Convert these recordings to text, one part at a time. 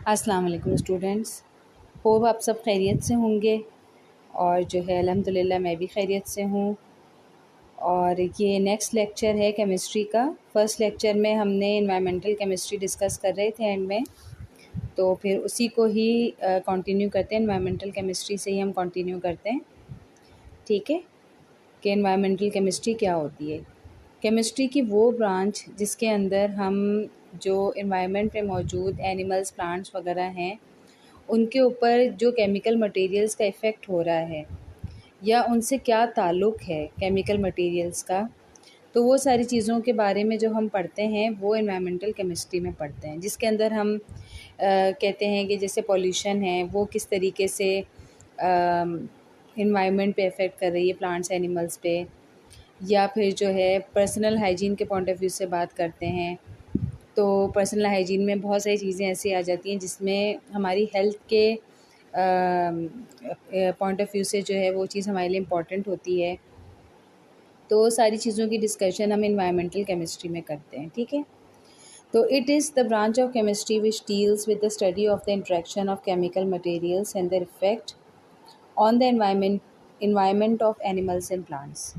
अस्सलाम वालेकुम students. Hope आप सब खैरियत से होंगे और जो है अल्हम्दुलिल्लाह मैं भी खैरियत से हूँ। और ये नेक्स्ट लेक्चर है केमिस्ट्री का। फ़र्स्ट लेक्चर में हमने एनवायरमेंटल केमिस्ट्री डिस्कस कर रहे थे एंड में, तो फिर उसी को ही कंटिन्यू करते हैं। एनवायरमेंटल केमिस्ट्री से ही हम कंटिन्यू करते हैं, ठीक है। कि एनवायरमेंटल केमिस्ट्री क्या होती है। केमिस्ट्री की वो ब्रांच जिसके अंदर हम जो एनवायरनमेंट में मौजूद एनिमल्स, प्लांट्स वगैरह हैं उनके ऊपर जो केमिकल मटेरियल्स का इफ़ेक्ट हो रहा है या उनसे क्या ताल्लुक़ है केमिकल मटेरियल्स का, तो वो सारी चीज़ों के बारे में जो हम पढ़ते हैं वो एनवायरमेंटल केमिस्ट्री में पढ़ते हैं। जिसके अंदर हम कहते हैं कि जैसे पॉल्यूशन है वो किस तरीके से एनवायरनमेंट पे इफ़ेक्ट कर रही है, प्लांट्स एनिमल्स पे, या फिर जो है पर्सनल हाइजीन के पॉइंट ऑफ व्यू से बात करते हैं। तो पर्सनल हाइजीन में बहुत सारी चीज़ें ऐसी आ जाती हैं जिसमें हमारी हेल्थ के पॉइंट ऑफ व्यू से जो है वो चीज़ हमारे लिए इम्पॉर्टेंट होती है। तो सारी चीज़ों की डिस्कशन हम एनवायरमेंटल केमिस्ट्री में करते हैं, ठीक है। तो it is the branch of chemistry which deals with the study of the interaction of chemical materials and their effect on the environment of animals and plants,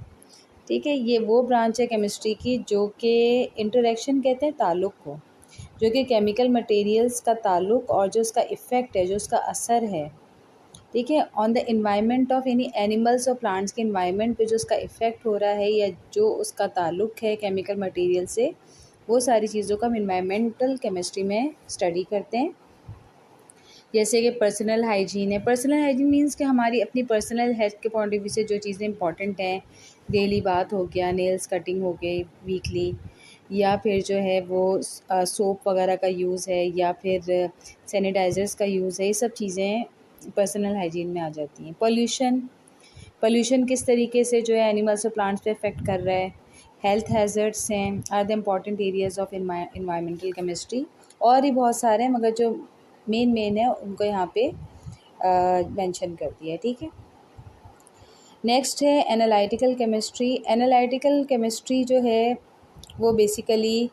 ठीक है। ये वो ब्रांच है केमिस्ट्री की जो कि इंटरेक्शन कहते हैं ताल्लुक़ को, जो कि केमिकल मटेरियल्स का ताल्लुक़ और जो उसका इफ़ेक्ट है, जो उसका असर है, ठीक है, on the environment of any animals और प्लांट्स के एनवायरनमेंट पे जो उसका इफ़ेक्ट हो रहा है या जो उसका ताल्लुक़ है केमिकल मटेरियल से, वो सारी चीज़ों को हम एनवायरमेंटल केमिस्ट्री में स्टडी करते हैं। जैसे कि पर्सनल हाइजीन है। पर्सनल हाइजीन मीन्स कि हमारी अपनी पर्सनल हेल्थ के पॉइंट ऑफ व्यू से जो चीज़ें इंपॉर्टेंट हैं, डेली बात हो गया, नेल्स कटिंग हो गई वीकली, या फिर जो है वो सोप वगैरह का यूज़ है, या फिर सैनिटाइज़र्स का यूज़ है, ये सब चीज़ें पर्सनल हाइजीन में आ जाती हैं। पोल्यूशन किस तरीके से जो है एनिमल्स और प्लांट्स पे इफ़ेक्ट कर रहा है। हेल्थ हैज़र्ड्स हैं, are the important areas of environmental chemistry. और भी बहुत सारे हैं मगर जो मेन है उनको यहाँ पे मेंशन कर दिया है, ठीक है। नेक्स्ट है एनालिटिकल केमिस्ट्री। एनालिटिकल केमिस्ट्री जो है वो बेसिकली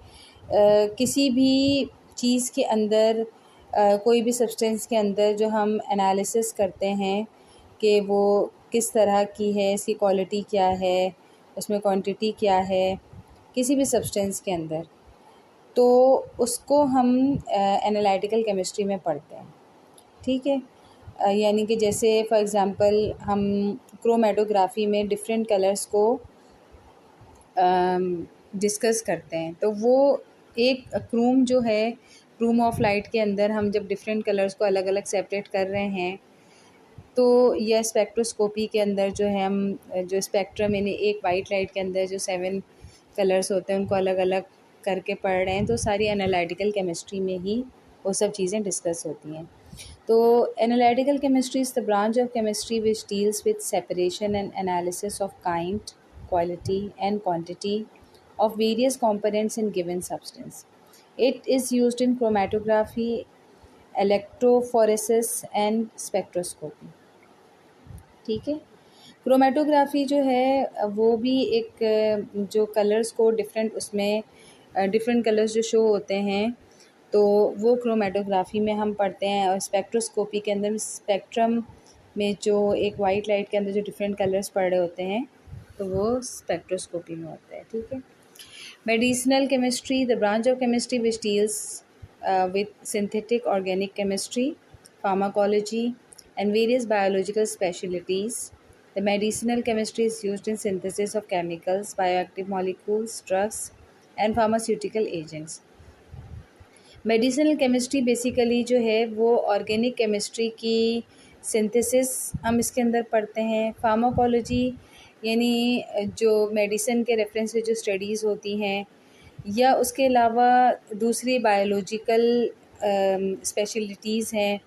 किसी भी चीज़ के अंदर कोई भी सब्सटेंस के अंदर जो हम एनालिसिस करते हैं कि वो किस तरह की है, इसकी क्वालिटी क्या है, उसमें क्वांटिटी क्या है, किसी भी सब्सटेंस के अंदर, तो उसको हम एनालिटिकल केमिस्ट्री में पढ़ते हैं, ठीक है। यानी कि जैसे फॉर एग्ज़ाम्पल हम क्रोमेटोग्राफी में डिफरेंट कलर्स को डिस्कस करते हैं, तो वो एक क्रूम जो है, क्रूम ऑफ लाइट के अंदर हम जब डिफरेंट कलर्स को अलग अलग सेपरेट कर रहे हैं, तो यह स्पेक्ट्रोस्कोपी के अंदर जो है हम जो स्पेक्ट्रम यानी एक वाइट लाइट के अंदर जो 7 कलर्स होते हैं उनको अलग अलग करके पढ़ रहे हैं, तो सारी एनालिटिकल केमिस्ट्री में ही वो सब चीज़ें डिस्कस होती हैं। तो analytical chemistry is the branch of chemistry which deals with separation and analysis of kind, quality and quantity of various components in given substance. It is used in chromatography, electrophoresis and spectroscopy. ठीक है। Chromatography जो है वो भी एक जो colours को different उसमें डिफरेंट कलर्स जो शो होते हैं, तो वो क्रोमेटोग्राफी में हम पढ़ते हैं। और स्पेक्ट्रोस्कोपी के अंदर स्पेक्ट्रम में जो एक वाइट लाइट के अंदर जो डिफरेंट कलर्स पड़ रहे होते हैं, तो वो स्पेक्ट्रोस्कोपी में होता है, ठीक है। Medicinal chemistry, the branch of chemistry which deals with synthetic organic chemistry, pharmacology, and various biological specialties. The medicinal chemistry is used in synthesis of chemicals, bioactive molecules, drugs, and pharmaceutical agents. Medicinal chemistry basically जो है वो organic chemistry की synthesis हम इसके अंदर पढ़ते हैं। Pharmacology यानी जो मेडिसिन के रेफरेंस से जो स्टडीज़ होती हैं, या उसके अलावा दूसरी बायोलॉजिकल स्पेशलिटीज़ हैं,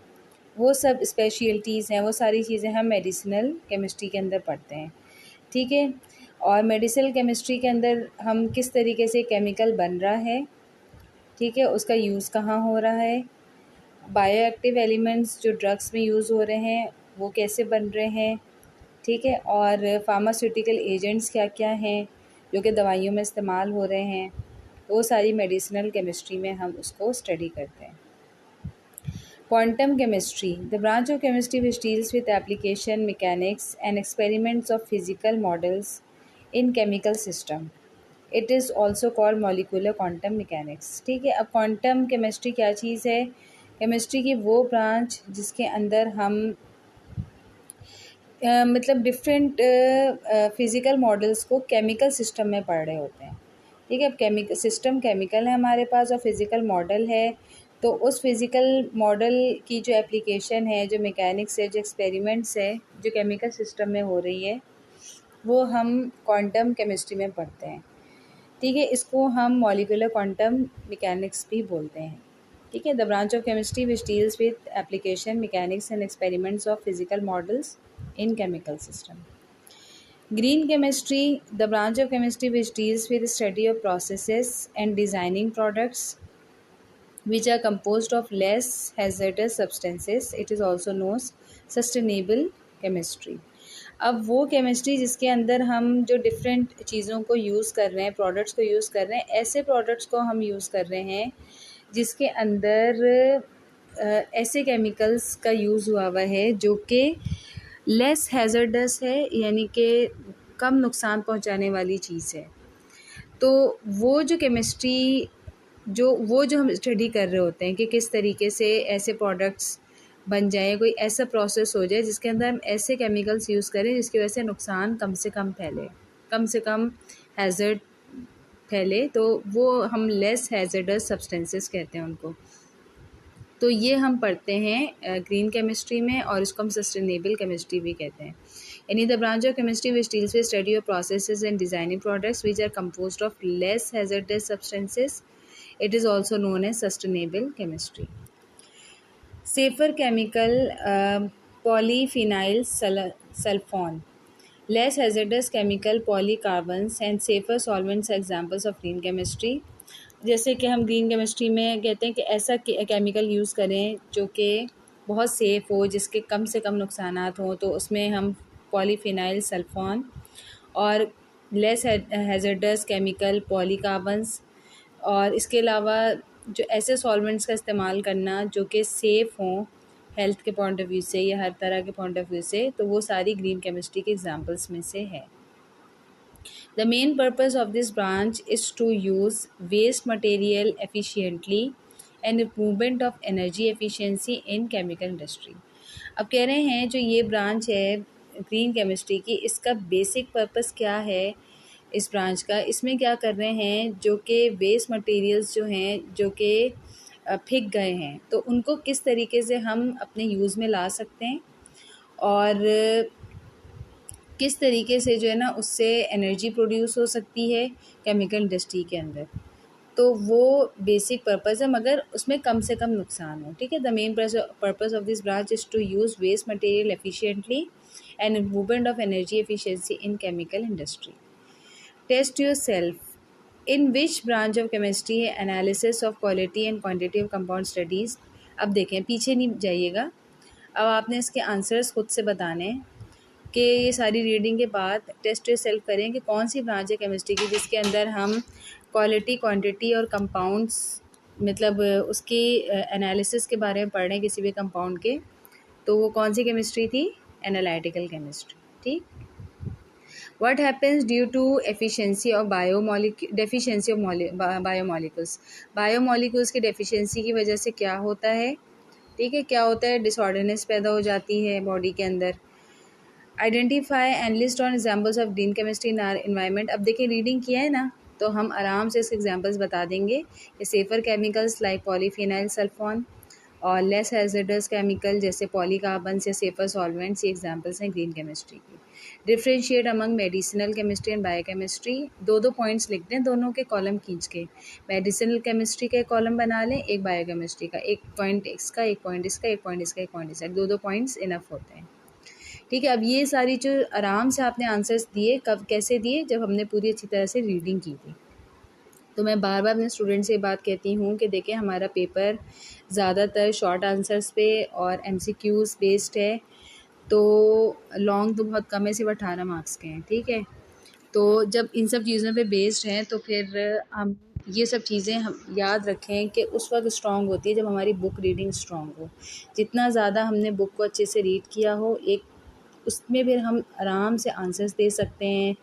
वो सब स्पेशलिटीज़ हैं, वो सारी चीज़ें हम मेडिसिनल केमिस्ट्री के अंदर पढ़ते हैं, ठीक है। और मेडिसिनल केमिस्ट्री के अंदर हम किस तरीके से केमिकल बन रहा है, ठीक है, उसका यूज़ कहाँ हो रहा है, बायो एक्टिव एलिमेंट्स जो ड्रग्स में यूज़ हो रहे हैं वो कैसे बन रहे हैं, ठीक है, और फार्मास्यूटिकल एजेंट्स क्या क्या हैं जो कि दवाइयों में इस्तेमाल हो रहे हैं, वो सारी मेडिसिनल केमिस्ट्री में हम उसको स्टडी करते हैं। Quantum chemistry, the branch of chemistry which deals with application mechanics and experiments of physical models in chemical system. It is also called molecular quantum mechanics. ठीक है, अब क्वांटम केमिस्ट्री क्या चीज़ है? केमिस्ट्री की वो ब्रांच जिसके अंदर हम मतलब डिफरेंट फिज़िकल मॉडल्स को केमिकल सिस्टम में पढ़ रहे होते हैं। ठीक है, अब केमिकल सिस्टम केमिकल है हमारे पास और फिज़िकल मॉडल है, तो उस फिज़िकल मॉडल की जो एप्लीकेशन है, जो मैकेनिक्स है, जो एक्सपेरिमेंट्स है, जो केमिकल सिस्टम में हो रही है, वो हम क्वांटम केमिस्ट्री में पढ़ते हैं। ठीक है, इसको हम मॉलिक्यूलर क्वांटम मैकेनिक्स भी बोलते हैं। ठीक है, the branch of chemistry which deals with application mechanics and experiments of physical models in chemical system. Green chemistry, the branch of chemistry which deals with the study of processes and designing products which are composed of less hazardous substances. It is also known as sustainable chemistry. अब वो chemistry जिसके अंदर हम जो different चीज़ों को use कर रहे हैं, प्रोडक्ट्स को यूज़ कर रहे हैं, ऐसे प्रोडक्ट्स को हम यूज़ कर रहे हैं जिसके अंदर ऐसे केमिकल्स का यूज़ हुआ हुआ है जो कि लेस हैज़र्डस है, यानी कि कम नुकसान पहुंचाने वाली चीज़ है। तो वो जो केमिस्ट्री जो हम स्टडी कर रहे होते हैं कि किस तरीके से ऐसे प्रोडक्ट्स बन जाए, कोई ऐसा प्रोसेस हो जाए जिसके अंदर हम ऐसे केमिकल्स यूज़ करें जिसकी वजह से नुकसान कम से कम फैले, कम से कम हैज़र्ड फैले, तो वो हम लेस हैज़र्डस सब्सटेंसेस कहते हैं उनको। तो ये हम पढ़ते हैं ग्रीन केमिस्ट्री में, और इसको हम सस्टेनेबल केमिस्ट्री भी कहते हैं। यानी the branch of chemistry which deals with study of processes and designing products which are composed of less hazardous substances, it is also known as sustainable chemistry. Safer chemical polyphenyl sulfone, less hazardous chemical polycarbons and safer solvents are examples of green chemistry. जैसे कि हम green chemistry में कहते हैं कि ऐसा chemical use करें जो कि बहुत सेफ़ हो, जिसके कम से कम नुकसानात हों, तो उसमें हम पॉलीफिनाइल सल्फोन और लेस हैज़र्डस केमिकल पॉलीकार्बन्स, और इसके अलावा जो ऐसे सॉल्वेंट्स का इस्तेमाल करना जो कि सेफ़ हों हेल्थ के पॉइंट ऑफ व्यू से या हर तरह के पॉइंट ऑफ व्यू से, तो वो सारी ग्रीन केमिस्ट्री के एग्जाम्पल्स में से है। The main purpose of this branch is to use waste material efficiently and improvement of energy efficiency in chemical industry. अब कह रहे हैं जो ये ब्रांच है ग्रीन केमिस्ट्री की, इसका बेसिक पर्पस क्या है इस ब्रांच का? इसमें क्या कर रहे हैं, जो कि वेस्ट मटेरियल्स जो हैं जो कि फेंक गए हैं, तो उनको किस तरीके से हम अपने यूज़ में ला सकते हैं, और किस तरीके से जो है ना उससे एनर्जी प्रोड्यूस हो सकती है केमिकल इंडस्ट्री के अंदर। तो वो बेसिक पर्पस है, मगर उसमें कम से कम नुकसान हो। ठीक है, the main purpose of this branch is to use waste material efficiently and improvement of energy efficiency in chemical industry. Test yourself, in which branch of chemistry है analysis of quality and quantity of compound studies. अब देखें, पीछे नहीं जाइएगा, अब आपने इसके answers खुद से बताने हैं कि ये सारी रीडिंग के बाद टेस्ट योर सेल्फ करें कि कौन सी ब्रांच है केमिस्ट्री की जिसके अंदर हम क्वालिटी क्वांटिटी और कंपाउंड्स, मतलब उसकी एनालिसिस के बारे में पढ़ रहे हैं किसी भी कंपाउंड के, तो वो कौन सी केमिस्ट्री थी? Analytical chemistry. ठीक, What happens due to efficiency of deficiency of biomolecules? Biomolecules की डेफिशिएंसी की वजह से क्या होता है? ठीक है, क्या होता है? डिसऑर्डरनेस पैदा हो जाती है बॉडी के अंदर। Identify and list on examples of green chemistry in our environment. अब देखिए, रीडिंग किया है ना, तो हम आराम से इसके एग्जाम्पल्स बता देंगे कि safer chemicals like polyphenyl sulphone और लेस हैजर्डस केमिकल जैसे पॉलीकार्बन्स या सेफर सॉल्वेंट्स, ये एग्जाम्पल्स हैं ग्रीन केमिस्ट्री की। Differentiate among medicinal chemistry and biochemistry, दो कोइंट्स लिख दें, दोनों के कॉलम खींच के। मेडिसिनल केमिस्ट्री का एक कॉलम बना लें, एक बायोकेमिस्ट्री का, एक पॉइंट इसका, एक पॉइंट इसका, एक पॉइंट इसका, एक पॉइंट इसका, दो पॉइंट्स इनफ होते हैं। ठीक है, अब ये सारी जो आराम से आपने आंसर्स दिए, कब कैसे दिए? जब हमने पूरी अच्छी तरह से रीडिंग की थी। तो मैं बार बार अपने स्टूडेंट से बात कहती हूँ कि देखिए, हमारा पेपर ज़्यादातर शॉर्ट आंसर्स पे और MCQs बेस्ड है, तो लॉन्ग तो बहुत कम है, सिर्फ 18 मार्क्स के हैं। ठीक है, तो जब इन सब चीज़ों पे बेस्ड हैं तो फिर हम ये सब चीज़ें हम याद रखें कि उस वक्त स्ट्रॉन्ग होती है जब हमारी बुक रीडिंग स्ट्रॉन्ग हो। जितना ज़्यादा हमने बुक को अच्छे से रीड किया हो, एक उसमें फिर हम आराम से आंसर्स दे सकते हैं,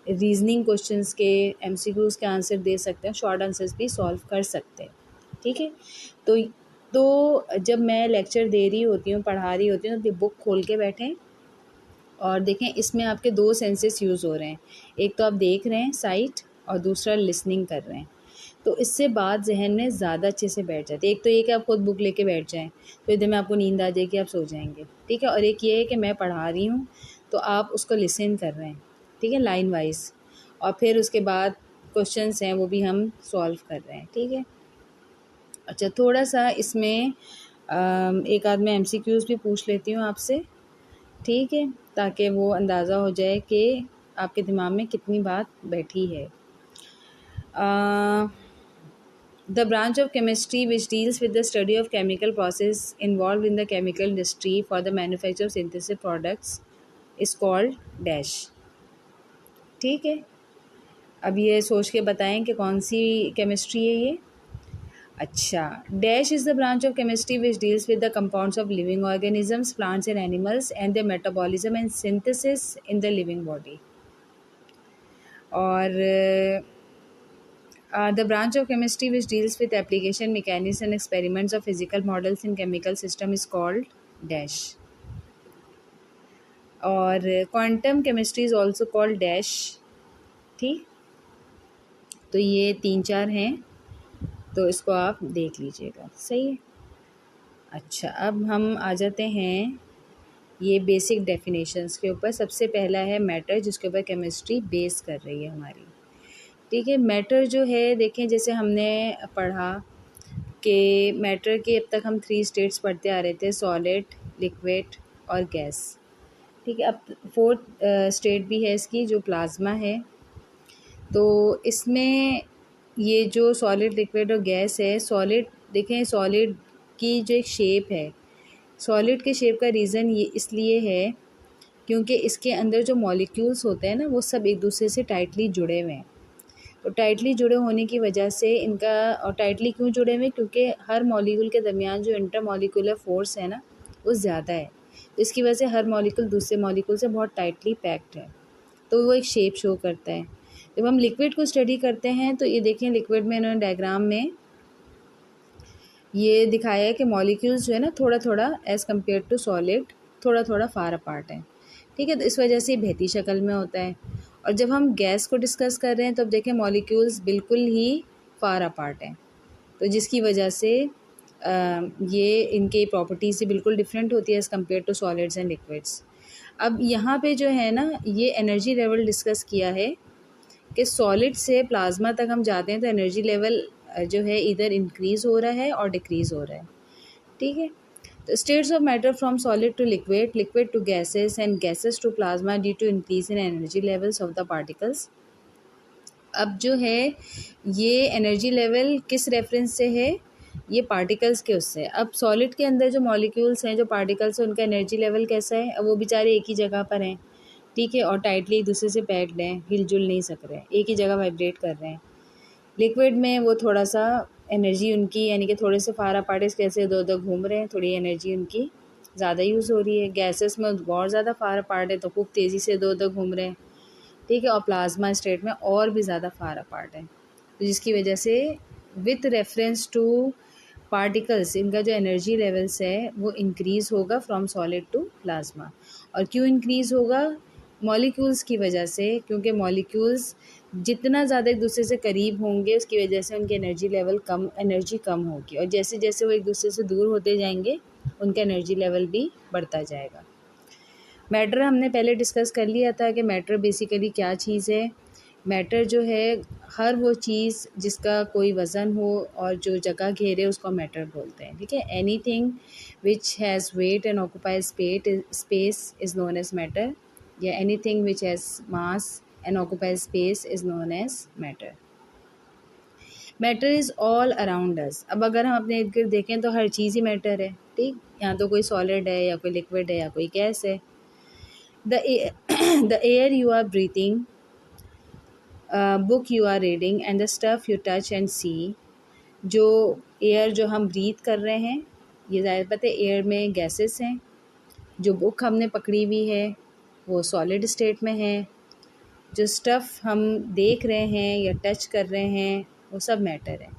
रीजनिंग क्वेश्चंस के, एमसीक्यूज़ के आंसर दे सकते हैं, शॉर्ट आंसर्स भी सॉल्व कर सकते हैं। ठीक है, तो जब मैं लेक्चर दे रही होती हूँ, पढ़ा रही होती हूँ, तो बुक खोल के बैठें और देखें इसमें आपके 2 सेंसेस यूज़ हो रहे हैं। एक तो आप देख रहे हैं साइट, और दूसरा लिसनिंग कर रहे हैं। तो इससे बात ज़हन में ज़्यादा अच्छे से बैठ जाती है। एक तो ये कि आप खुद बुक लेके बैठ जाएँ, तो इधर में आपको नींद आ जाएगी, आप सो जाएँगे, ठीक है। और एक ये है कि मैं पढ़ा रही हूँ, तो आप उसको लिसन कर रहे हैं, ठीक है, लाइन वाइज़, और फिर उसके बाद क्वेश्चंस हैं वो भी हम सॉल्व कर रहे हैं, ठीक है। अच्छा, थोड़ा-सा इसमें एक आध मैं एमसीक्यूज़ भी पूछ लेती हूँ आपसे, ठीक है, ताकि वो अंदाज़ा हो जाए कि आपके दिमाग में कितनी बात बैठी है। The branch of chemistry which deals with the study of chemical process involved in the chemical industry for the manufacture of synthetic products is called dash। ठीक है, अब ये सोच के बताएं कि कौन सी केमिस्ट्री है ये। अच्छा, dash is the branch of chemistry which deals with the compounds of living organisms, plants and animals and the metabolism and synthesis in the living body. और the branch of chemistry which deals with application, mechanics and experiments of physical models in chemical system is called dash। और quantum chemistry is also called dash। ठीक, तो ये 3-4 हैं, तो इसको आप देख लीजिएगा, सही है। अच्छा, अब हम आ जाते हैं ये बेसिक डेफिनेशंस के ऊपर। सबसे पहला है मैटर, जिसके ऊपर केमिस्ट्री बेस कर रही है हमारी। ठीक है, मैटर जो है, देखें जैसे हमने पढ़ा कि मैटर के अब तक हम 3 स्टेट्स पढ़ते आ रहे थे, सॉलिड, लिक्विड और गैस। ठीक है, अब 4th स्टेट भी है इसकी, जो प्लाज्मा है। तो इसमें ये जो सॉलिड, लिक्विड और गैस है, सॉलिड देखें, सॉलिड की जो एक शेप है, सॉलिड के शेप का रीज़न ये इसलिए है क्योंकि इसके अंदर जो मॉलिक्यूल्स होते हैं ना, वो सब एक दूसरे से टाइटली जुड़े हुए हैं। तो टाइटली जुड़े होने की वजह से इनका, और टाइटली क्यों जुड़े हुए हैं, क्योंकि हर मॉलिक्यूल के दरमियान जो इंटरमॉलिक्यूलर फोर्स है ना, वो ज़्यादा है। तो इसकी वजह से हर मॉलिक्यूल दूसरे मॉलिक्यूल से बहुत टाइटली पैक्ड है, तो वो एक शेप शो करता है। जब हम लिक्विड को स्टडी करते हैं, तो ये देखें, लिक्विड में इन्होंने डायग्राम में ये दिखाया है कि मॉलिक्यूल्स जो है ना, थोड़ा थोड़ा एज़ कम्पेयर टू सॉलिड थोड़ा थोड़ा फार अपार्ट है। ठीक है, तो इस वजह से बहती शक्ल में होता है। और जब हम गैस को डिस्कस कर रहे हैं, तो अब देखें मॉलिक्यूल्स बिल्कुल ही फार अपार्ट हैं, तो जिसकी वजह से ये इनके प्रॉपर्टीज़ से बिल्कुल डिफरेंट होती है as compare to solids and liquids. अब यहाँ पे जो है ना, ये एनर्जी लेवल डिस्कस किया है कि सॉलिड से प्लाज्मा तक हम जाते हैं तो एनर्जी लेवल जो है इधर इंक्रीज़ हो रहा है और डिक्रीज़ हो रहा है। ठीक है, तो states of matter from solid to liquid, liquid to gases and gases to plasma due to increase in energy levels of the particles. अब जो है ये एनर्जी लेवल किस रेफरेंस से है, ये पार्टिकल्स के उससे। अब सॉलिड के अंदर जो मॉलिक्यूल्स हैं, जो पार्टिकल्स हैं, उनका एनर्जी लेवल कैसा है, अब वो बेचारे एक ही जगह पर हैं, ठीक है, और टाइटली एक दूसरे से पैक्ड हैं, हिलजुल नहीं सक रहे हैं, एक ही जगह वाइब्रेट कर रहे हैं। लिक्विड में वो थोड़ा सा एनर्जी उनकी, यानी कि थोड़े से फार अपार्ट कैसे इधर उधर घूम रहे हैं, थोड़ी एनर्जी उनकी ज़्यादा यूज़ हो रही है। गैसेस में बहुत ज़्यादा फार अपार्ट है, तो खूब तेज़ी से इधर उधर घूम रहे हैं, ठीक है, और प्लाज्मा स्टेट में और भी ज़्यादा फार अपार्ट है, तो जिसकी वजह से विथ रेफरेंस टू पार्टिकल्स इनका जो एनर्जी लेवल्स है वो इंक्रीज़ होगा फ्रॉम सॉलिड टू प्लाज्मा। और क्यों इंक्रीज़ होगा, मॉलिक्यूल्स की वजह से, क्योंकि मॉलिक्यूल्स जितना ज़्यादा एक दूसरे से करीब होंगे, उसकी वजह से उनकी एनर्जी कम होगी, और जैसे जैसे वो एक दूसरे से दूर होते जाएंगे, उनका एनर्जी लेवल भी बढ़ता जाएगा। मैटर हमने पहले डिस्कस कर लिया था कि मैटर बेसिकली क्या चीज़ है। मैटर जो है हर वो चीज़ जिसका कोई वज़न हो और जो जगह घेरे, उसको मैटर बोलते हैं। ठीक है, anything which has weight and occupies space is known as matter, या anything which has mass and occupies space is known as matter. Matter is all around us. अब अगर हम अपने इर्द गिर्द देखें तो हर चीज़ ही मैटर है। ठीक, यहाँ तो कोई सॉलिड है, या कोई लिक्विड है, या कोई गैस है। The air you are breathing book you are reading and the stuff you touch and see. जो एयर जो हम ब्रीथ कर रहे हैं, ये ज़ाहिर बात है एयर में गैसेस हैं। जो बुक हमने पकड़ी हुई है वो सॉलिड स्टेट में है। जो स्टफ़ हम देख रहे हैं या टच कर रहे हैं वो सब मैटर है।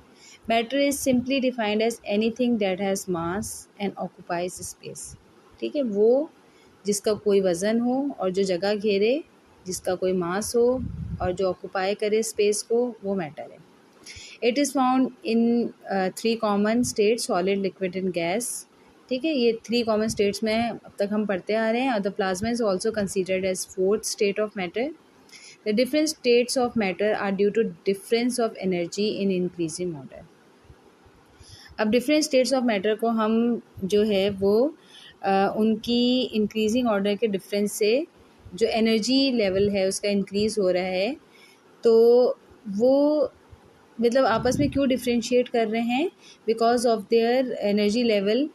Matter is simply defined as anything that has mass and occupies space. ठीक है, वो जिसका कोई वज़न हो और जो जगह घेरे, जिसका कोई मास हो और जो ऑक्यूपाई करे स्पेस को, वो मैटर है। It is found in 3 common state, solid, liquid and gas. ठीक है, ये 3 कॉमन स्टेट्स में अब तक हम पढ़ते आ रहे हैं। और the plasma is also considered as 4th state of matter. The different states of matter are due to difference of energy in increasing order. अब डिफरेंट स्टेट्स ऑफ मैटर को हम जो है वो उनकी इंक्रीजिंग ऑर्डर के डिफरेंस से जो एनर्जी लेवल है उसका इंक्रीज़ हो रहा है, तो वो मतलब आपस में क्यों डिफ्रेंशिएट कर रहे हैं? Because of their energy level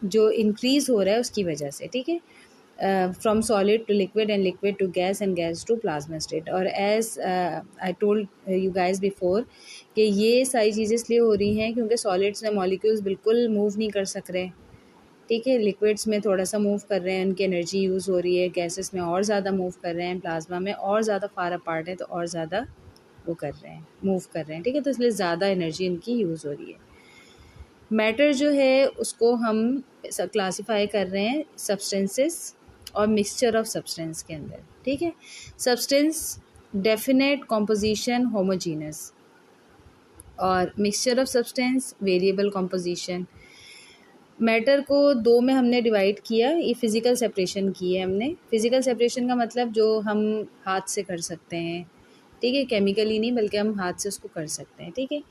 जो इंक्रीज़ हो रहा है उसकी वजह से। ठीक है, from solid to liquid and liquid to gas and gas to plasma state. और as I told you guys before कि ये सारी चीज़ें इसलिए हो रही हैं क्योंकि सॉलिड्स में मॉलिक्यूल्स बिल्कुल मूव नहीं कर सक रहे। ठीक है, लिक्विड्स में थोड़ा सा मूव कर रहे हैं, उनकी एनर्जी यूज़ हो रही है। गैसेस में और ज़्यादा मूव कर रहे हैं, प्लाज्मा में और ज़्यादा फार अपार्ट है तो और ज़्यादा वो कर रहे हैं, मूव कर रहे हैं। ठीक है, तो इसलिए ज़्यादा एनर्जी इनकी यूज़ हो रही है। मैटर जो है उसको हम क्लासीफाई कर रहे हैं सब्सटेंसेस और मिक्सचर ऑफ सब्सटेंस के अंदर। ठीक है, सब्सटेंस डेफिनेट कॉम्पोजिशन होमोजीनस और mixture of substance variable composition. Matter को 2 में हमने डिवाइड किया, ये फिज़िकल सेपरेशन की है हमने। फिज़िकल सेपरेशन का मतलब जो हम हाथ से कर सकते हैं। ठीक है, केमिकली नहीं बल्कि हम हाथ से उसको कर सकते हैं। ठीक है,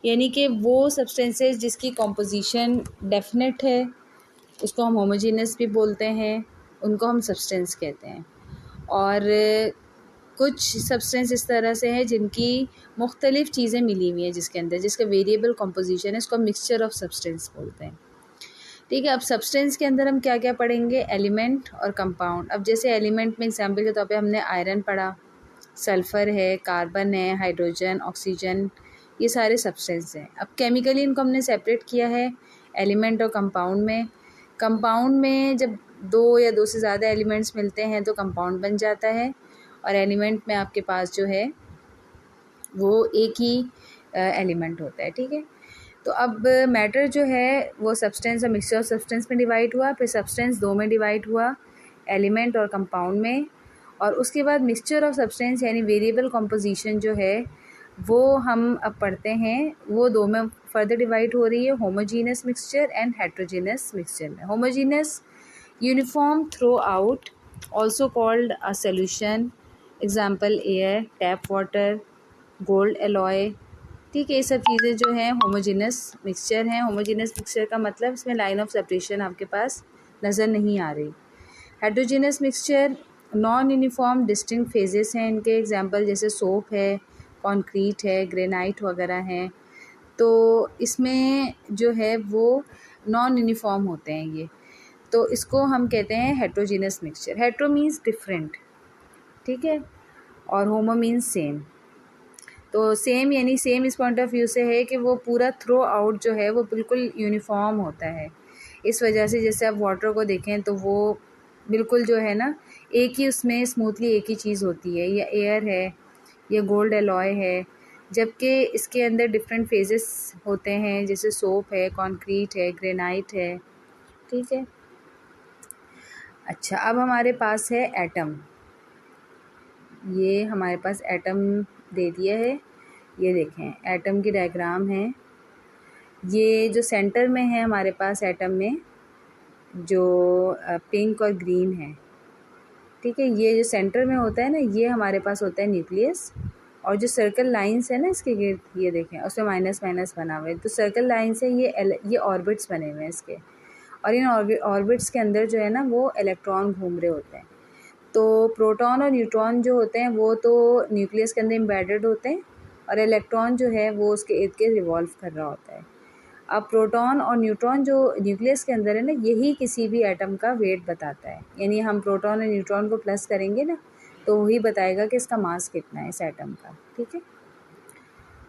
यानी कि वो सब्सटेंसेस जिसकी कॉम्पोजिशन डेफिनेट है उसको हम होमोजीनस भी बोलते हैं, उनको हम सब्सटेंस कहते हैं। और कुछ सब्सटेंस इस तरह से हैं जिनकी मुख्तलिफ़ चीज़ें मिली हुई हैं जिसके अंदर, जिसका वेरिएबल कॉम्पोजिशन है, इसको हम मिक्सचर ऑफ सब्सटेंस बोलते हैं। ठीक है, अब सब्सटेंस के अंदर हम क्या क्या पढ़ेंगे? एलिमेंट और कंपाउंड। अब जैसे एलिमेंट में एग्जाम्पल के तौर पे हमने आयरन पढ़ा, सल्फ़र है, कार्बन है, हाइड्रोजन, ऑक्सीजन, ये सारे सब्सटेंस हैं। अब केमिकली इनको हमने सेपरेट किया है एलिमेंट और कंपाउंड में। कंपाउंड में जब 2 या 2 से ज़्यादा एलिमेंट्स मिलते हैं तो कंपाउंड बन जाता है, और एलिमेंट में आपके पास जो है वो एक ही एलिमेंट होता है। ठीक है, तो अब मैटर जो है वो सब्सटेंस और मिक्सचर ऑफ सब्सटेंस में डिवाइड हुआ, फिर सब्सटेंस 2 में डिवाइड हुआ, एलिमेंट और कंपाउंड में। और उसके बाद मिक्सचर ऑफ सब्सटेंस यानी वेरिएबल कॉम्पोजिशन जो है वो हम अब पढ़ते हैं, वो 2 में फर्दर डिवाइड हो रही है, homogeneous mixture and heterogeneous mixture में। Homogeneous uniform throughout, also called a solution, example air, tap water, gold alloy. ठीक है, ये सब चीज़ें जो हैं होमोजीनस मिक्सचर हैं। होमोजीनस मिक्सचर का मतलब इसमें लाइन ऑफ सेपरेशन आपके पास नज़र नहीं आ रही। Heterogeneous mixture non uniform distinct phases हैं इनके, एग्जांपल जैसे सोप है, कंक्रीट है, ग्रेनाइट वगैरह हैं। तो इसमें जो है वो नॉन यूनिफॉर्म होते हैं ये, तो इसको हम कहते हैं heterogeneous mixture. Hetero means different, ठीक है, और होमो मीन्स सेम। तो सेम यानी सेम इस पॉइंट ऑफ व्यू से है कि वो पूरा थ्रू आउट जो है वो बिल्कुल यूनिफॉर्म होता है। इस वजह से जैसे आप वाटर को देखें तो वो बिल्कुल जो है ना एक ही उसमें स्मूथली एक ही चीज़ होती है, या एयर है या गोल्ड एलॉय है, जबकि इसके अंदर डिफरेंट फेजेस होते हैं जैसे सोप है, कंक्रीट है, ग्रेनाइट है। ठीक है, अच्छा अब हमारे पास है एटम। ये हमारे पास एटम दे दिया है, ये देखें एटम की डायग्राम है। ये जो सेंटर में है हमारे पास एटम में जो पिंक और ग्रीन है, ठीक है, ये जो सेंटर में होता है ना ये हमारे पास होता है न्यूक्लियस। और जो सर्कल लाइंस है ना इसके गिर्द, ये देखें उसमें माइनस माइनस बना हुआ है, तो सर्कल लाइन से ये ऑर्बिट्स बने हुए हैं इसके, और इन ऑर्बिट्स के अंदर जो है ना वो इलेक्ट्रॉन घूम रहे होते हैं। तो प्रोटॉन और न्यूट्रॉन जो होते हैं वो तो न्यूक्लियस के अंदर एम्बेडेड होते हैं, और इलेक्ट्रॉन जो है वो उसके इर्द गिर्द रिवॉल्व कर रहा होता है। अब प्रोटॉन और न्यूट्रॉन जो न्यूक्लियस के अंदर है ना, यही किसी भी एटम का वेट बताता है। यानी हम प्रोटॉन और न्यूट्रॉन को प्लस करेंगे ना तो वही बताएगा कि इसका मास कितना है इस एटम का, ठीक है।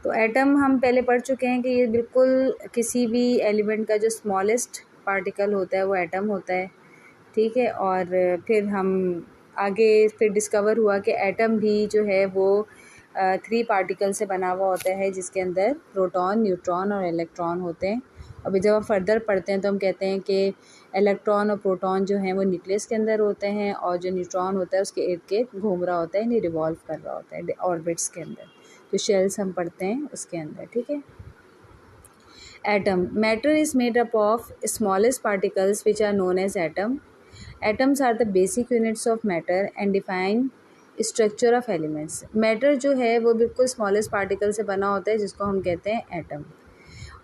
तो एटम हम पहले पढ़ चुके हैं कि ये बिल्कुल किसी भी एलिमेंट का जो स्मॉलेस्ट पार्टिकल होता है वो एटम होता है, ठीक है। और फिर हम आगे फिर डिस्कवर हुआ कि एटम भी जो है वो 3 पार्टिकल से बना हुआ होता है, जिसके अंदर प्रोटॉन, न्यूट्रॉन और इलेक्ट्रॉन होते हैं। अभी जब हम फर्दर पढ़ते हैं तो हम कहते हैं कि इलेक्ट्रॉन और प्रोटॉन जो हैं वो न्यूक्लियस के अंदर होते हैं, और जो न्यूट्रॉन होता है उसके इर्द गिर्द घूम रहा होता है, यानी रिवॉल्व कर रहा होता है ऑर्बिट्स के अंदर, जो शेल्स हम पढ़ते हैं उसके अंदर, ठीक है। Atom, matter is made up of smallest particles which are known as atom. Atoms are the basic units of matter and define structure of elements. Matter जो है वो बिल्कुल स्मॉलेस्ट पार्टिकल से बना होता है, जिसको हम कहते हैं एटम।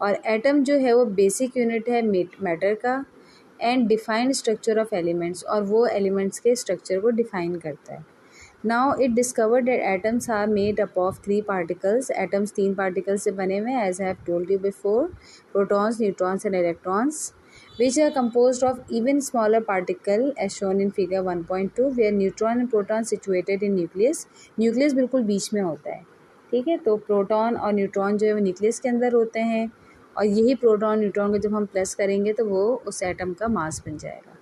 और एटम जो है वो बेसिक यूनिट है मैटर का, and defined structure of elements, और वो एलिमेंट्स के स्ट्रक्चर को डिफाइन करता है। Now it discovered that atoms are made up of 3 particles. Atoms 3 particles से बने हुए हैं, as I have told you before, protons, neutrons and electrons, which are composed of even smaller particle as shown in figure 1.2, where neutron and proton situated in nucleus. Nucleus बिल्कुल बीच में होता है, ठीक है। तो प्रोटॉन और न्यूट्रॉन जो है वो न्यूक्लियस के अंदर होते हैं, और यही प्रोटॉन न्यूट्रॉन को जब हम प्लस करेंगे तो वो उस एटम का मास बन जाएगा।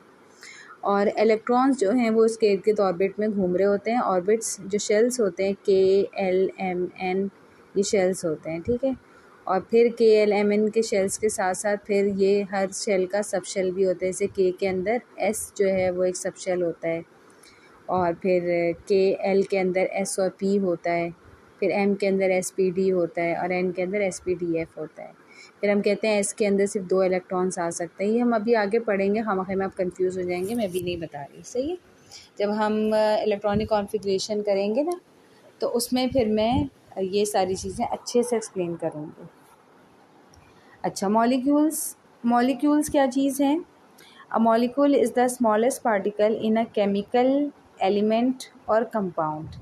और इलेक्ट्रॉन्स जो हैं वो इसके इर्द गिर्द ऑर्बिट में घूम रहे होते हैं। ऑर्बिट्स जो शेल्स होते हैं, KLMN, ये शेल्स होते हैं, ठीक है। और फिर KLMN के शेल्स के साथ साथ फिर ये हर शेल का सब शेल भी होता है। जैसे K के अंदर S जो है वो एक सब शेल होता है, और फिर KL के अंदर S और P होता है, फिर M के अंदर SPD होता है, और N के अंदर SPDF होता है। फिर हम कहते हैं S के अंदर सिर्फ 2 इलेक्ट्रॉन्स आ सकते हैं। ये हम अभी आगे पढ़ेंगे, खामख़ा में आप कंफ्यूज हो जाएंगे, मैं भी नहीं बता रही, सही है। जब हम इलेक्ट्रॉनिक कॉन्फ़िगरेशन करेंगे ना, तो उसमें फिर मैं ये सारी चीज़ें अच्छे से एक्सप्लेन करूँगी। अच्छा, मॉलिक्यूल्स क्या चीज़ हैं? A molecule is the smallest particle in a chemical element और compound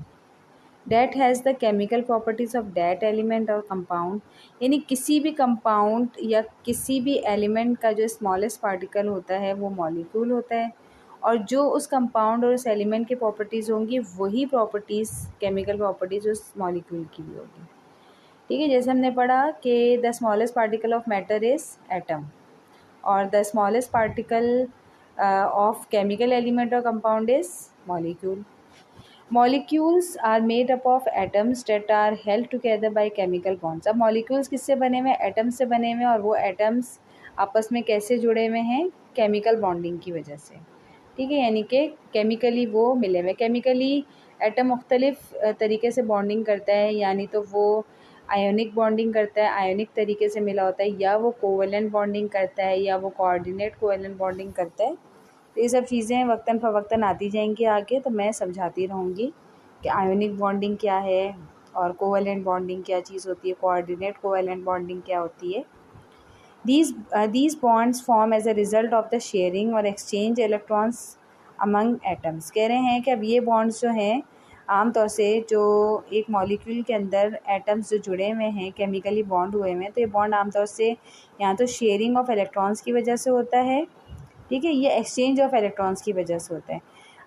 that has the chemical properties of that element और compound। यानी किसी भी कंपाउंड या किसी भी एलिमेंट का जो स्मॉलेस्ट पार्टिकल होता है वो मॉलिक्यूल होता है, और जो उस कंपाउंड और उस एलिमेंट की प्रॉपर्टीज़ होंगी वही प्रॉपर्टीज़, केमिकल प्रॉपर्टीज़ उस मॉलिक्यूल की भी होगी, ठीक है। जैसे हमने पढ़ा कि the smallest particle of matter is atom, और the smallest particle of chemical element और compound is molecule. Molecules are made up of atoms that are held together by chemical bonds। अब molecules किससे बने हुए हैं? एटम्स से बने हुए हैं, और वो एटम्स आपस में कैसे जुड़े हुए हैं? केमिकल बॉन्डिंग की वजह से, ठीक है। यानी कि केमिकली वो मिले हुए। केमिकली एटम मुख्तलिफ तरीके से बॉन्डिंग करता है, यानी तो वो आयोनिक बॉन्डिंग करता है, आयोनिक तरीके से मिला होता है, या वो कोवेलेंट बॉन्डिंग करता है, या वो कोऑर्डिनेट कोवेलेंट बॉन्डिंग करता है। तो ये सब चीज़ें वक्तन फ़वक्तन आती जाएंगी आगे, तो मैं समझाती रहूँगी कि आयोनिक बॉन्डिंग क्या है, और कोवेलेंट बॉन्डिंग क्या चीज़ होती है, कोऑर्डिनेट कोवेलेंट बॉन्डिंग क्या होती है। These bonds form as a result of the sharing और exchange electrons among atoms। कह रहे हैं कि अब ये बॉन्ड्स जो हैं आमतौर से जो एक मॉलिक्यूल के अंदर एटम्स जो जुड़े हुए हैं, केमिकली बॉन्ड हुए हुए हैं, तो ये बॉन्ड आमतौर से यहाँ तो शेयरिंग ऑफ इलेक्ट्रॉन्स की वजह से होता है, ठीक है, ये एक्सचेंज ऑफ इलेक्ट्रॉन्स की वजह से होता है।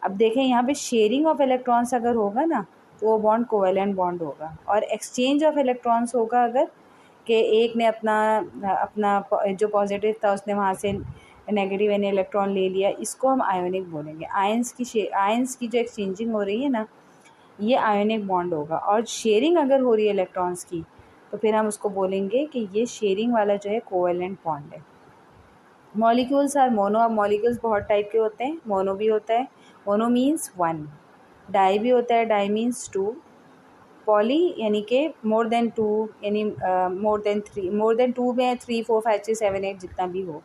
अब देखें यहाँ पे शेयरिंग ऑफ इलेक्ट्रॉन्स अगर होगा ना तो वो बॉन्ड कोवेलेंट बॉन्ड होगा, और एक्सचेंज ऑफ इलेक्ट्रॉन्स होगा अगर कि एक ने अपना अपना जो पॉजिटिव था उसने वहाँ से नेगेटिव यानी इलेक्ट्रॉन ले लिया, इसको हम आयोनिक बोलेंगे। आयंस की जो एक्सचेंजिंग हो रही है ना, ये आयोनिक बॉन्ड होगा। और शेयरिंग अगर हो रही है इलेक्ट्रॉन्स की तो फिर हम उसको बोलेंगे कि ये शेयरिंग वाला जो है कोवेलेंट बॉन्ड है। Molecules are mono. अब मॉलिक्यूल्स बहुत टाइप के होते हैं, मोनो भी होता है, मोनो मीन्स 1, डाई भी होता है, डाई मीन्स 2, पॉली यानी कि मोर देन 2, यानी मोर देन 3, मोर देन 2 में 3 4 5 6 7 8 जितना भी हो,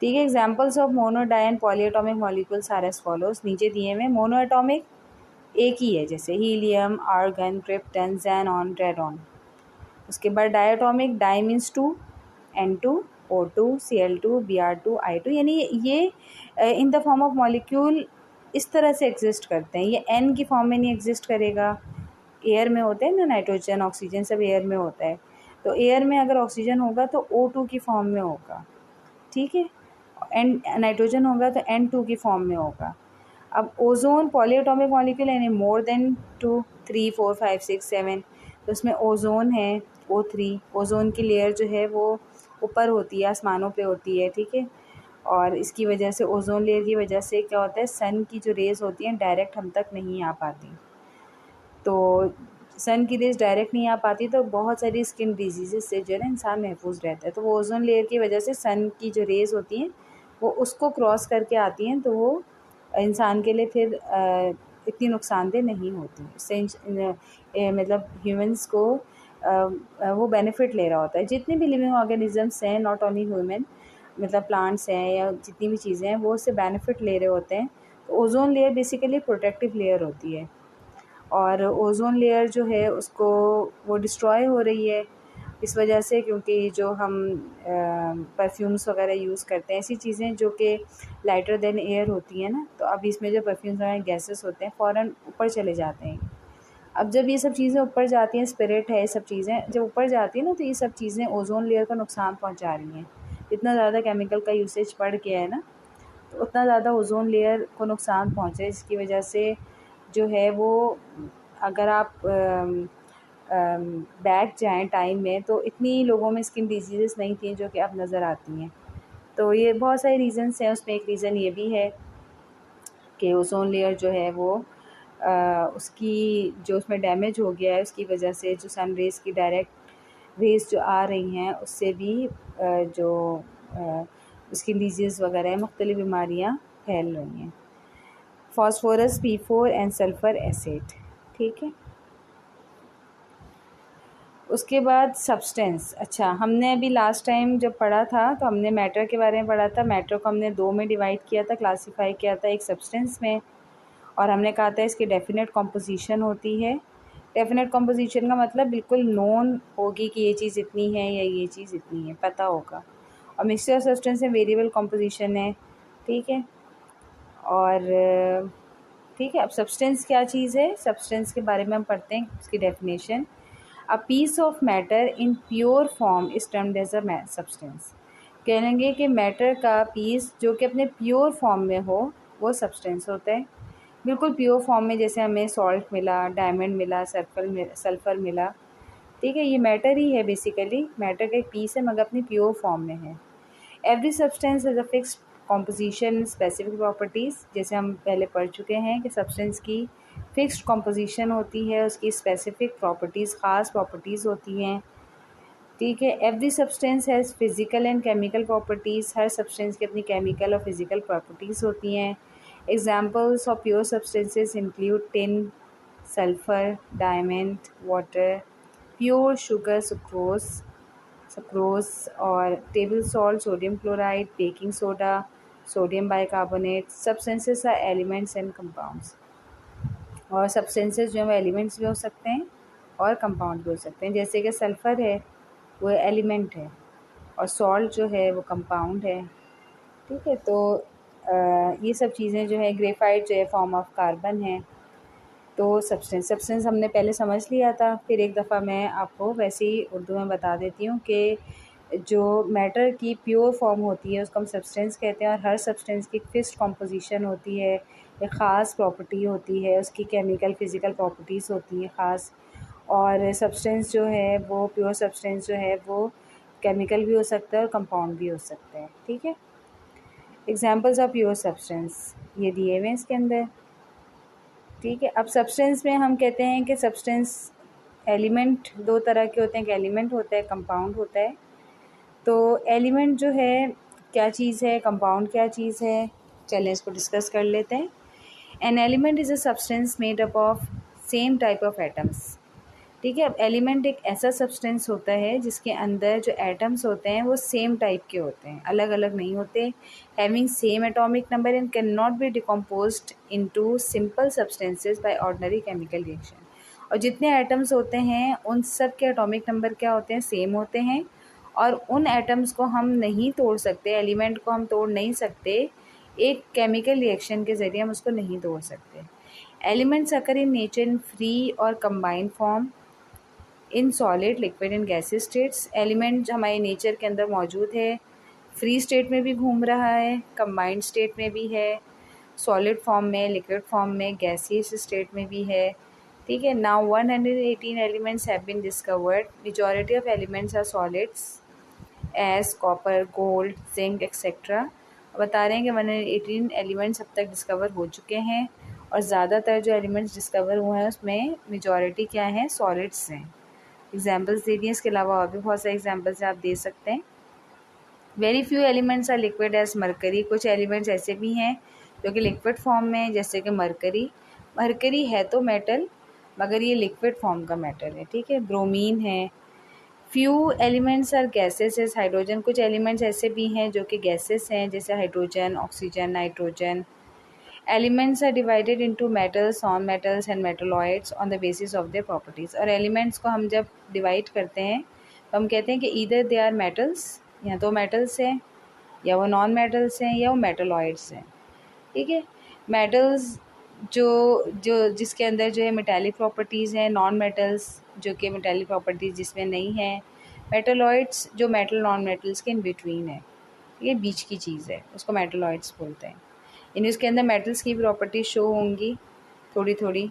ठीक है। Examples of mono, di and poly atomic molecules are as follows, नीचे दिए हुए। मोनो एटॉमिक एक ही है, जैसे helium, argon, krypton, xenon, radon. उसके बाद diatomic, die means 2, N2, O2, Cl2, Br2, I2, यानी ये in the form of molecule इस तरह से एग्जिस्ट करते हैं। ये N की फॉर्म में नहीं एग्जिस्ट करेगा, एयर में होते हैं ना, नाइट्रोजन ऑक्सीजन सब एयर में होता है, तो एयर में अगर ऑक्सीजन होगा तो O2 की फॉर्म में होगा, ठीक है। एंड नाइट्रोजन होगा तो N2 की फॉर्म में होगा। अब ओजोन पॉलीएटॉमिक मॉलिक्यूल यानी मोर देन 2, 3, 4, 5, 6, 7, तो उसमें ओजोन है O3। ओजोन की लेयर जो है वो ऊपर होती है, आसमानों पे होती है, ठीक है। और इसकी वजह से, ओजोन लेयर की वजह से क्या होता है, सन की जो रेज़ होती हैं डायरेक्ट हम तक नहीं आ पाती। तो सन की रेज़ डायरेक्ट नहीं आ पाती तो बहुत सारी स्किन डिजीज़ से जो है ना इंसान महफूज रहता है। तो वो ओजोन लेयर की वजह से सन की जो रेज़ होती हैं वो उसको क्रॉस करके आती हैं, तो वो इंसान के लिए फिर इतनी नुकसानदेह नहीं होती। इससे मतलब ह्यूमंस को वो बेनिफिट ले रहा होता है। जितने भी लिविंग ऑर्गेनिजम्स हैं, नॉट ओनली ह्यूमन, मतलब प्लांट्स हैं या जितनी भी चीज़ें हैं, वो उससे बेनिफिट ले रहे होते हैं। तो ozone layer basically protective layer होती है, और ओज़ोन लेयर जो है उसको वो डिस्ट्रॉय हो रही है इस वजह से, क्योंकि जो हम परफ्यूम्स वगैरह यूज़ करते हैं, ऐसी चीज़ें जो कि लाइटर देन एयर होती हैं ना, तो अब इसमें जो परफ्यूम्स वगैरह गैसेस होते हैं फ़ौरन ऊपर चले जाते हैं। अब जब ये सब चीज़ें ऊपर जाती हैं, स्पिरिट है, ये सब चीज़ें जब ऊपर जाती हैं ना, तो ये सब चीज़ें ओज़ोन लेयर को नुकसान पहुँचा रही हैं। इतना ज़्यादा केमिकल का यूसेज बढ़ गया है ना, तो उतना ज़्यादा ओज़ोन लेयर को नुकसान पहुँचे, जिसकी वजह से जो है वो, अगर आप बैक जाएँ टाइम में, तो इतनी लोगों में स्किन डिजीज़ेज़ नहीं थी जो कि अब नज़र आती हैं। तो ये बहुत सारे रीज़न्स हैं, उसमें एक रीज़न ये भी है कि ओज़ोन लेयर जो है वो उसकी जो उसमें डैमेज हो गया है, उसकी वजह से जो सन रेज़ की डायरेक्ट रेज़ जो आ रही हैं, उससे भी जो स्किन डिजीज़ वगैरह है, मुख्तलिफ़ बीमारियाँ फैल रही हैं। Phosphorus, P4 and sulphur acid, ठीक है। उसके बाद सब्सटेंस। अच्छा, हमने अभी लास्ट टाइम जब पढ़ा था तो हमने मैटर के बारे में पढ़ा था। मैटर को हमने दो में डिवाइड किया था, क्लासीफाई किया था, एक सब्सटेंस में, और हमने कहा था इसकी डेफिनेट कॉम्पोजिशन होती है। डेफिनेट कॉम्पोजिशन का मतलब बिल्कुल नोन होगी कि ये चीज़ इतनी है या ये चीज़ इतनी है, पता होगा। और मिक्सचर ऑफ सब्सटेंस में वेरिएबल कॉम्पोजिशन है, ठीक है। और ठीक है, अब सब्सटेंस क्या चीज़ है, सब्सटेंस के बारे में हम पढ़ते हैं, उसकी definition. A piece of matter in pure form is termed as a substance. कहेंगे कि मैटर का पीस जो कि अपने प्योर फॉर्म में हो वो सब्सटेंस होता है। बिल्कुल प्योर फॉर्म में, जैसे हमें सॉल्ट मिला, डायमंड मिला, सल्फ़र मिला, ठीक है, ये मैटर ही है। बेसिकली मैटर का एक पीस है मगर अपनी प्योर फॉर्म में है। Every substance has a fixed composition, specific properties, जैसे हम पहले पढ़ चुके हैं कि सब्सटेंस की फिक्स्ड कॉम्पोजिशन होती है, उसकी स्पेसिफिक प्रॉपर्टीज़, ख़ास प्रॉपर्टीज़ होती हैं, ठीक है। Every substance has physical and chemical properties, हर सब्सटेंस की अपनी केमिकल और फिज़िकल प्रॉपर्टीज़ होती हैं। Examples of pure substances include tin, sulphur, diamond, water, pure sugar, sucrose और table salt, sodium chloride, baking soda, sodium bicarbonate. Substances are elements and compounds. और substances जो है वो एलिमेंट्स भी हो सकते हैं और कंपाउंड भी हो सकते हैं। जैसे कि सल्फ़र है वो एलिमेंट है, और सॉल्ट जो है वो कंपाउंड है, ठीक है। तो ये सब चीज़ें जो है, ग्रेफाइट जो है फॉर्म ऑफ कार्बन है। तो सब्सटेंस हमने पहले समझ लिया था, फिर एक दफ़ा मैं आपको वैसे ही उर्दू में बता देती हूँ कि जो मैटर की प्योर फॉर्म होती है उसको हम सब्सटेंस कहते हैं, और हर सब्सटेंस की फिक्स्ड कॉम्पोजिशन होती है, एक ख़ास प्रॉपर्टी होती है, उसकी केमिकल फिज़िकल प्रॉपर्टीज़ होती हैं ख़ास। और सब्सटेंस जो है वो, प्योर सब्सटेंस जो है वो केमिकल भी हो सकता है और कंपाउंड भी हो सकते हैं, ठीक है। एग्जांपल्स ऑफ प्योर सब्सटेंस ये दिए हुए हैं इसके अंदर, ठीक है। अब सब्सटेंस में हम कहते हैं कि सब्सटेंस एलिमेंट दो तरह के होते हैं, एक एलिमेंट होता है, कंपाउंड होता है। तो एलिमेंट जो है क्या चीज़ है, कंपाउंड क्या चीज़ है, चलें इसको डिस्कस कर लेते हैं। An element is a substance made up of same type of atoms, ठीक है। अब एलिमेंट एक ऐसा सब्सटेंस होता है जिसके अंदर जो एटम्स होते हैं वो सेम टाइप के होते हैं, अलग अलग नहीं होते। Having same atomic number and can not be decomposed into simple substances by ordinary chemical reaction. और जितने एटम्स होते हैं उन सब के एटॉमिक नंबर क्या होते हैं, सेम होते हैं, और उन एटम्स को हम नहीं तोड़ सकते, एलिमेंट को हम तोड़ नहीं सकते, एक केमिकल रिएक्शन के ज़रिए हम उसको नहीं तोड़ सकते। Elements occur in nature in free और combined form, in solid, liquid and gases states. Element हमारे नेचर के अंदर मौजूद है, फ्री स्टेट में भी घूम रहा है, कंबाइंड स्टेट में भी है, सॉलिड फॉर्म में, लिक्विड फॉर्म में, गैसियस स्टेट में भी है। ठीक है। Now 118 elements have been discovered. Majority of elements are solids as copper, gold, zinc etcetera. बता रहे हैं कि 118 एलिमेंट्स अब तक डिस्कवर हो चुके हैं और ज़्यादातर जो एलिमेंट्स डिस्कवर हुए हैं उसमें मेजॉरिटी क्या है, सॉलिड्स हैं। एग्जाम्पल्स दे दिए, इसके अलावा और भी बहुत सारे एग्जाम्पल्स आप दे सकते हैं। Very few elements are liquid as mercury. कुछ एलिमेंट्स ऐसे भी हैं जो कि लिक्विड फॉर्म में हैं, जैसे कि मरकरी। मरकरी है तो मेटल, मगर ये लिक्विड फॉर्म का मेटल है। ठीक है। ब्रोमीन है। Few elements are gases as hydrogen. कुछ एलिमेंट्स ऐसे भी हैं जो कि गैसेस हैं, जैसे hydrogen, oxygen, nitrogen. Elements are divided into metals, non metals and metalloids on the basis of their properties. और एलिमेंट्स को हम जब डिवाइड करते हैं तो हम कहते हैं कि ईदर दे आर मेटल्स, या तो मेटल्स हैं, या वो नॉन मेटल्स हैं, या वो मेटलॉइड्स हैं। ठीक है। मेटल्स जो जो जिसके अंदर जो है मेटालिक प्रॉपर्टीज़ हैं, नॉन मेटल्स जो कि मेटालिक प्रॉपर्टीज़ जिसमें नहीं है, मेटलॉइड्स जो मेटल नॉन मेटल्स के इन बिटवीन है, ये बीच की चीज़ है, उसको मेटलॉइड्स बोलते हैं। यानी उसके अंदर मेटल्स की प्रॉपर्टी शो होंगी थोड़ी थोड़ी,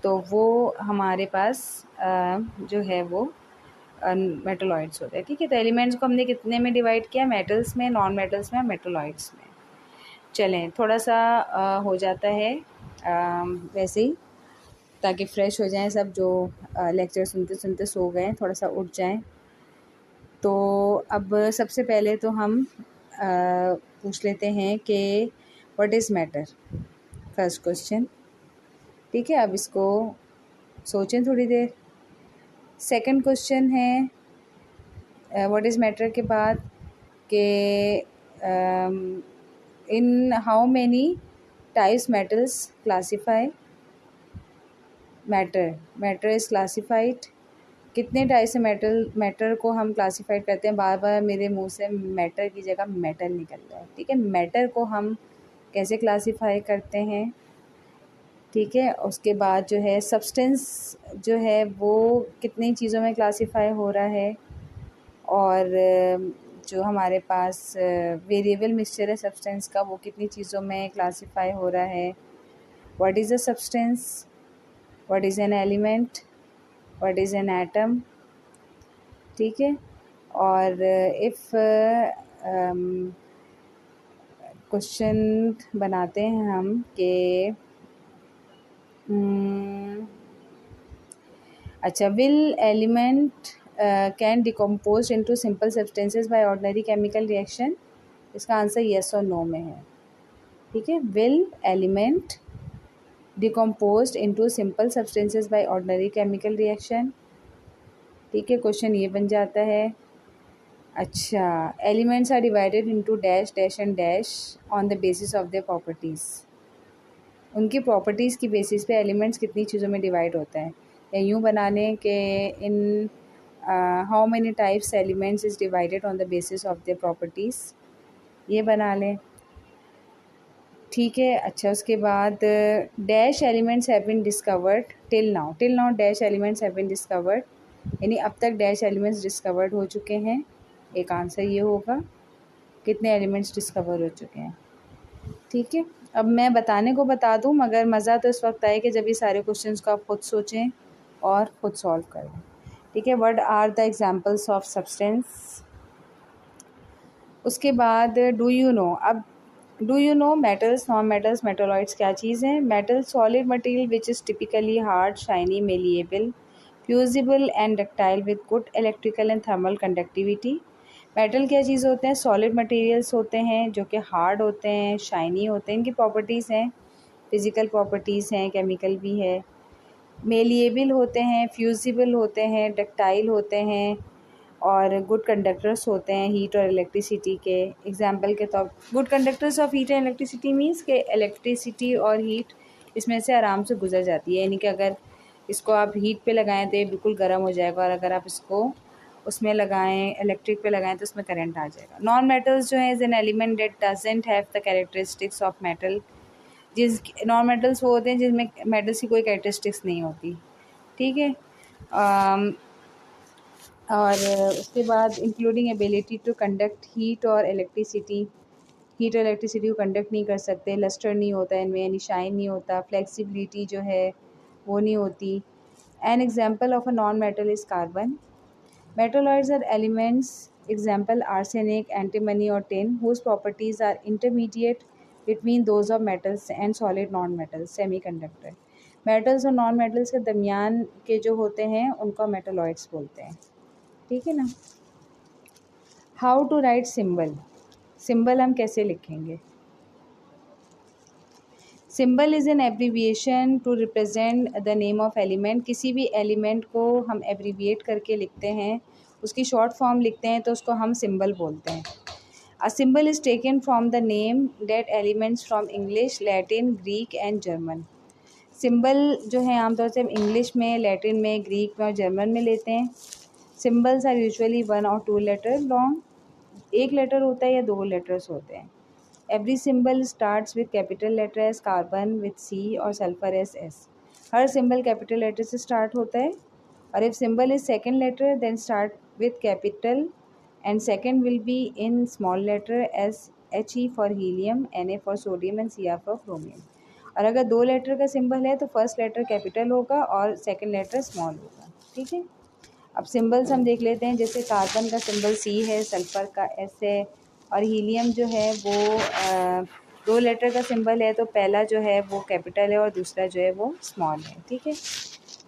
तो वो हमारे पास जो है वो मेटलॉइड्स होते हैं। ठीक है। तो एलिमेंट्स को हमने कितने में डिवाइड किया, मेटल्स में, नॉन मेटल्स में, मेटलॉइड्स में। चलें, थोड़ा सा हो जाता है वैसे ही, ताकि फ़्रेश हो जाएं सब जो लेक्चर सुनते सुनते सो गए, थोड़ा सा उठ जाएं। तो अब सबसे पहले तो हम पूछ लेते हैं कि what is matter, first question. ठीक है। अब इसको सोचें थोड़ी देर। सेकंड क्वेश्चन है व्हाट इज़ मैटर के बाद कि in how many types metals classify. Matter is classified. कितने टाइप से मैटर को हम क्लासीफाइड करते हैं। बार बार मेरे मुंह से मैटर की जगह मेटल निकल रहा है। ठीक है। मैटर को हम कैसे क्लासीफाई करते हैं। ठीक है। उसके बाद जो है सब्सटेंस जो है वो कितनी चीज़ों में क्लासीफाई हो रहा है, और जो हमारे पास वेरिएबल मिक्सचर है सब्सटेंस का, वो कितनी चीज़ों में क्लासीफाई हो रहा है। What is a substance, what is an element, what is an atom. ठीक है। और इफ़ क्वेश्चन बनाते हैं हम कि अच्छा, will element can decompose into simple substances by ordinary chemical reaction. इसका आंसर येस और नो में है। ठीक है। Will element decompose into simple substances by ordinary chemical reaction. ठीक है। क्वेश्चन ये बन जाता है। अच्छा, elements are divided into dash dash and dash on the basis of their properties. उनकी प्रॉपर्टीज़ की बेसिस पे एलिमेंट्स कितनी चीज़ों में डिवाइड होता है। या यूँ बना लें कि in how many types elements is divided on the basis of their properties, ये बना लें। ठीक है। अच्छा, उसके बाद dash elements have been discovered till now dash elements have been discovered, यानी अब तक डैश एलिमेंट्स डिस्कवर्ड हो चुके हैं। एक आंसर ये होगा, कितने एलिमेंट्स डिस्कवर हो चुके हैं। ठीक है। अब मैं बताने को बता दूं, मगर मज़ा तो इस वक्त आए कि जब ये सारे क्वेश्चंस को आप खुद सोचें और खुद सॉल्व करें। ठीक है। What are the examples of substance. उसके बाद डू यू नो। अब do you know metals, non metals, metalloids क्या चीज़ हैं। Metal solid material which is typically hard, shiny, malleable, fusible and ductile with good electrical and thermal conductivity. Metal क्या चीज़ होते हैं, सॉलिड मटेरियल्स होते हैं जो कि हार्ड होते हैं, शाइनी होते हैं, इनकी प्रॉपर्टीज़ हैं, फिज़िकल प्रॉपर्टीज़ हैं, केमिकल भी है। मेलिएबल होते हैं, फ्यूजिबल होते हैं, डक्टाइल होते हैं, और गुड कंडक्टर्स होते हैं हीट और इलेक्ट्रिसिटी के। एग्जांपल के तौर good conductors of heat and electricity means के इलेक्ट्रिसिटी और हीट इसमें से आराम से गुजर जाती है, यानी कि अगर इसको आप हीट पे लगाएं तो ये बिल्कुल गर्म हो जाएगा, और अगर आप इसको उसमें लगाएं, इलेक्ट्रिक पे लगाएं, तो उसमें करंट आ जाएगा। नॉन मेटल्स जो है is an element that doesn't have the characteristics of metal. जिस नॉन मेटल्स वो होते हैं जिसमें मेटल्स की कोई कैरेक्टरिस्टिक्स नहीं होती। ठीक है। और उसके बाद including ability to conduct heat और इलेक्ट्रिसिटी। हीट इलेक्ट्रिसिटी को कंडक्ट नहीं कर सकते, लस्टर नहीं होता इनमें यानी शाइन नहीं होता, फ्लेक्सिबिलिटी जो है वो नहीं होती। An example of a non metal is carbon. Metalloids are elements, example arsenic, antimony or tin, whose properties are intermediate between those of metals and solid non-metals, semiconductor. Metals और non-metals के दरमियान के जो होते हैं उनको metalloids बोलते हैं, ठीक है ना। How to write symbol? Symbol हम कैसे लिखेंगे? Symbol is an abbreviation to represent the name of element. किसी भी एलिमेंट को हम एब्रीविएट करके लिखते हैं, उसकी शॉर्ट फॉर्म लिखते हैं तो उसको हम सिंबल बोलते हैं। A symbol is taken from the name that elements from English, Latin, Greek and German. Symbol जो है आमतौर से हम इंग्लिश में, लैटिन में, ग्रीक में और जर्मन में लेते हैं। सिंबल्स आर यूजुअली 1 और 2 लेटर लॉन्ग। एक लेटर होता है या 2 लेटर्स होते हैं। Every symbol starts with capital letter S, carbon with C और sulfur as S। हर symbol capital letter से start होता है। और if symbol is second letter then start with capital and second will be in small letter as He for helium, Na for sodium and Cr for chromium। और अगर 2 letter का symbol है तो first letter capital होगा और second letter small होगा, ठीक है। अब सिंबल्स हम देख लेते हैं, जैसे कार्बन का सिंबल C है, सल्फ़र का S है और हीलियम जो है वो 2 लेटर का सिंबल है तो पहला जो है वो कैपिटल है और दूसरा जो है वो स्मॉल है, ठीक है।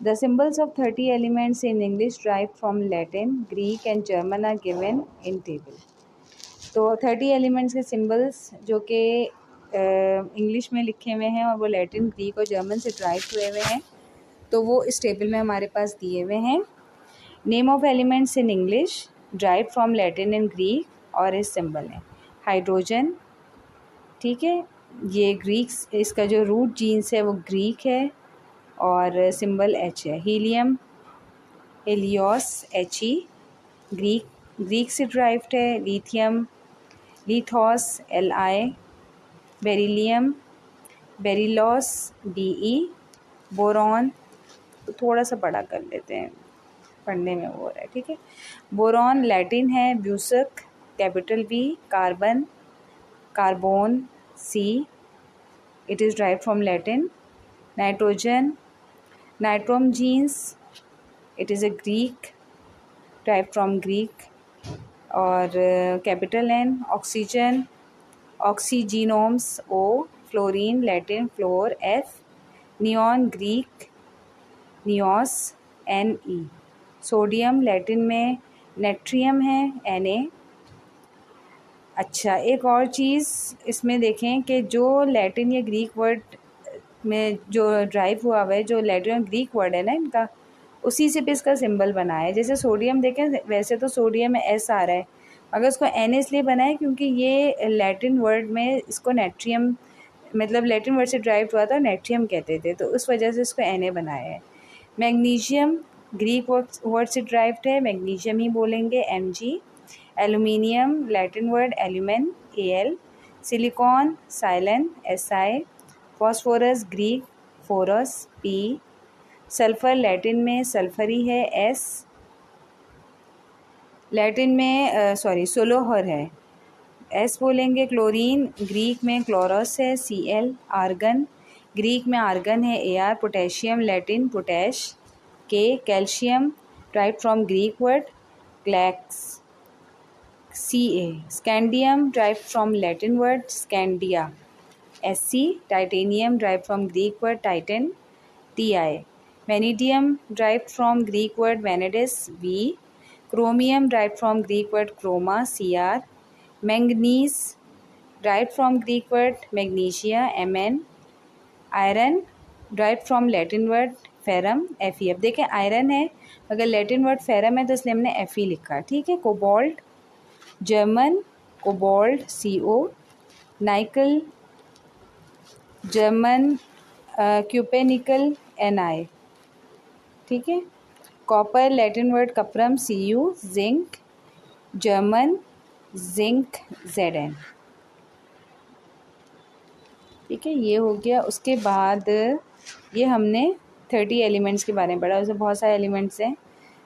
The symbols of 30 elements in English derived from Latin, Greek and German are given in table. तो 30 एलिमेंट्स के सिंबल्स जो कि इंग्लिश में लिखे हुए हैं और वो लैटिन, ग्रीक और जर्मन से ड्राइव हुए हुए हैं, तो वो इस टेबल में हमारे पास दिए हुए हैं। Name of elements in English derived from Latin and Greek और इस सिंबल है हाइड्रोजन, ठीक है। ये ग्रीक्स, इसका जो रूट जीन्स है वो ग्रीक है और सिंबल H है। हीलियम, हेलियोस, He, ग्रीक से ड्राइव्ड है। Lithium, lithos, Li, beryllium, beryllos, Be, boron, तो थोड़ा सा बड़ा कर लेते हैं, पढ़ने में वो हो रहा है, ठीक है। बोरॉन लैटिन है, ब्यूसक, कैपिटल B, कार्बन, कार्बोन, C, it is derived from Latin। Nitrogen, नाइट्रोम जीन्स, it is a Greek, derived from Greek और कैपिटल N। ऑक्सीजन, ऑक्सीजीनोम्स O, फ्लोरीन लैटिन, फ्लोर F, नियॉन ग्रीक, नियोस Ne। सोडियम लैटिन में नेट्रियम है, Na। अच्छा, एक और चीज़ इसमें देखें कि जो लैटिन या ग्रीक वर्ड में जो ड्राइव हुआ हुआ है, जो लैटिन और ग्रीक वर्ड है ना इनका, उसी से भी इसका सिंबल बना है। जैसे सोडियम देखें, वैसे तो सोडियम में S आ रहा है, अगर उसको Na इसलिए बना है क्योंकि ये लैटिन वर्ड में इसको नेट्रियम, मतलब लैटिन वर्ड से ड्राइव हुआ था, नेट्रियम कहते थे, तो उस वजह से इसको Na बनाया है। मैग्नीशियम ग्रीक वर्ड से ड्राइव्ड है, मैग्नीशियम ही बोलेंगे, Mg। एल्यूमिनियम लैटिन वर्ड एल्यूमेन, Al। सिलिकॉन साइलन, Si। फॉस्फोरस ग्रीक फोरस, P। सल्फ़र लैटिन में सल्फरी है, S। लैटिन में सोलोहर है, S बोलेंगे। क्लोरीन ग्रीक में क्लोरस है, Cl। आर्गन ग्रीक में आर्गन है, Ar। Potassium Latin potash, K। Calcium derived from Greek word क्लैक्स, Ca। Scandium derived from Latin word Scandia, Sc। Titanium derived from Greek word Titan, Ti। Vanadium derived from Greek word vanadis, V। Chromium derived from Greek word chroma, Cr। Manganese derived from Greek word magnesia, Mn। Iron derived from Latin word ferrum, Fe। अब देखें iron है, अगर Latin word ferrum है तो इसलिए हमने Fe लिखा, ठीक है। Cobalt German cobalt, Co। Nickel German क्यूपेनिकल, Ni, ठीक है। कॉपर लैटिन वर्ड कपरम, Cu। Zinc German zinc, Zn, ठीक है। ये हो गया। उसके बाद ये हमने 30 एलिमेंट्स के बारे में पढ़ा, उसमें बहुत सारे एलिमेंट्स हैं,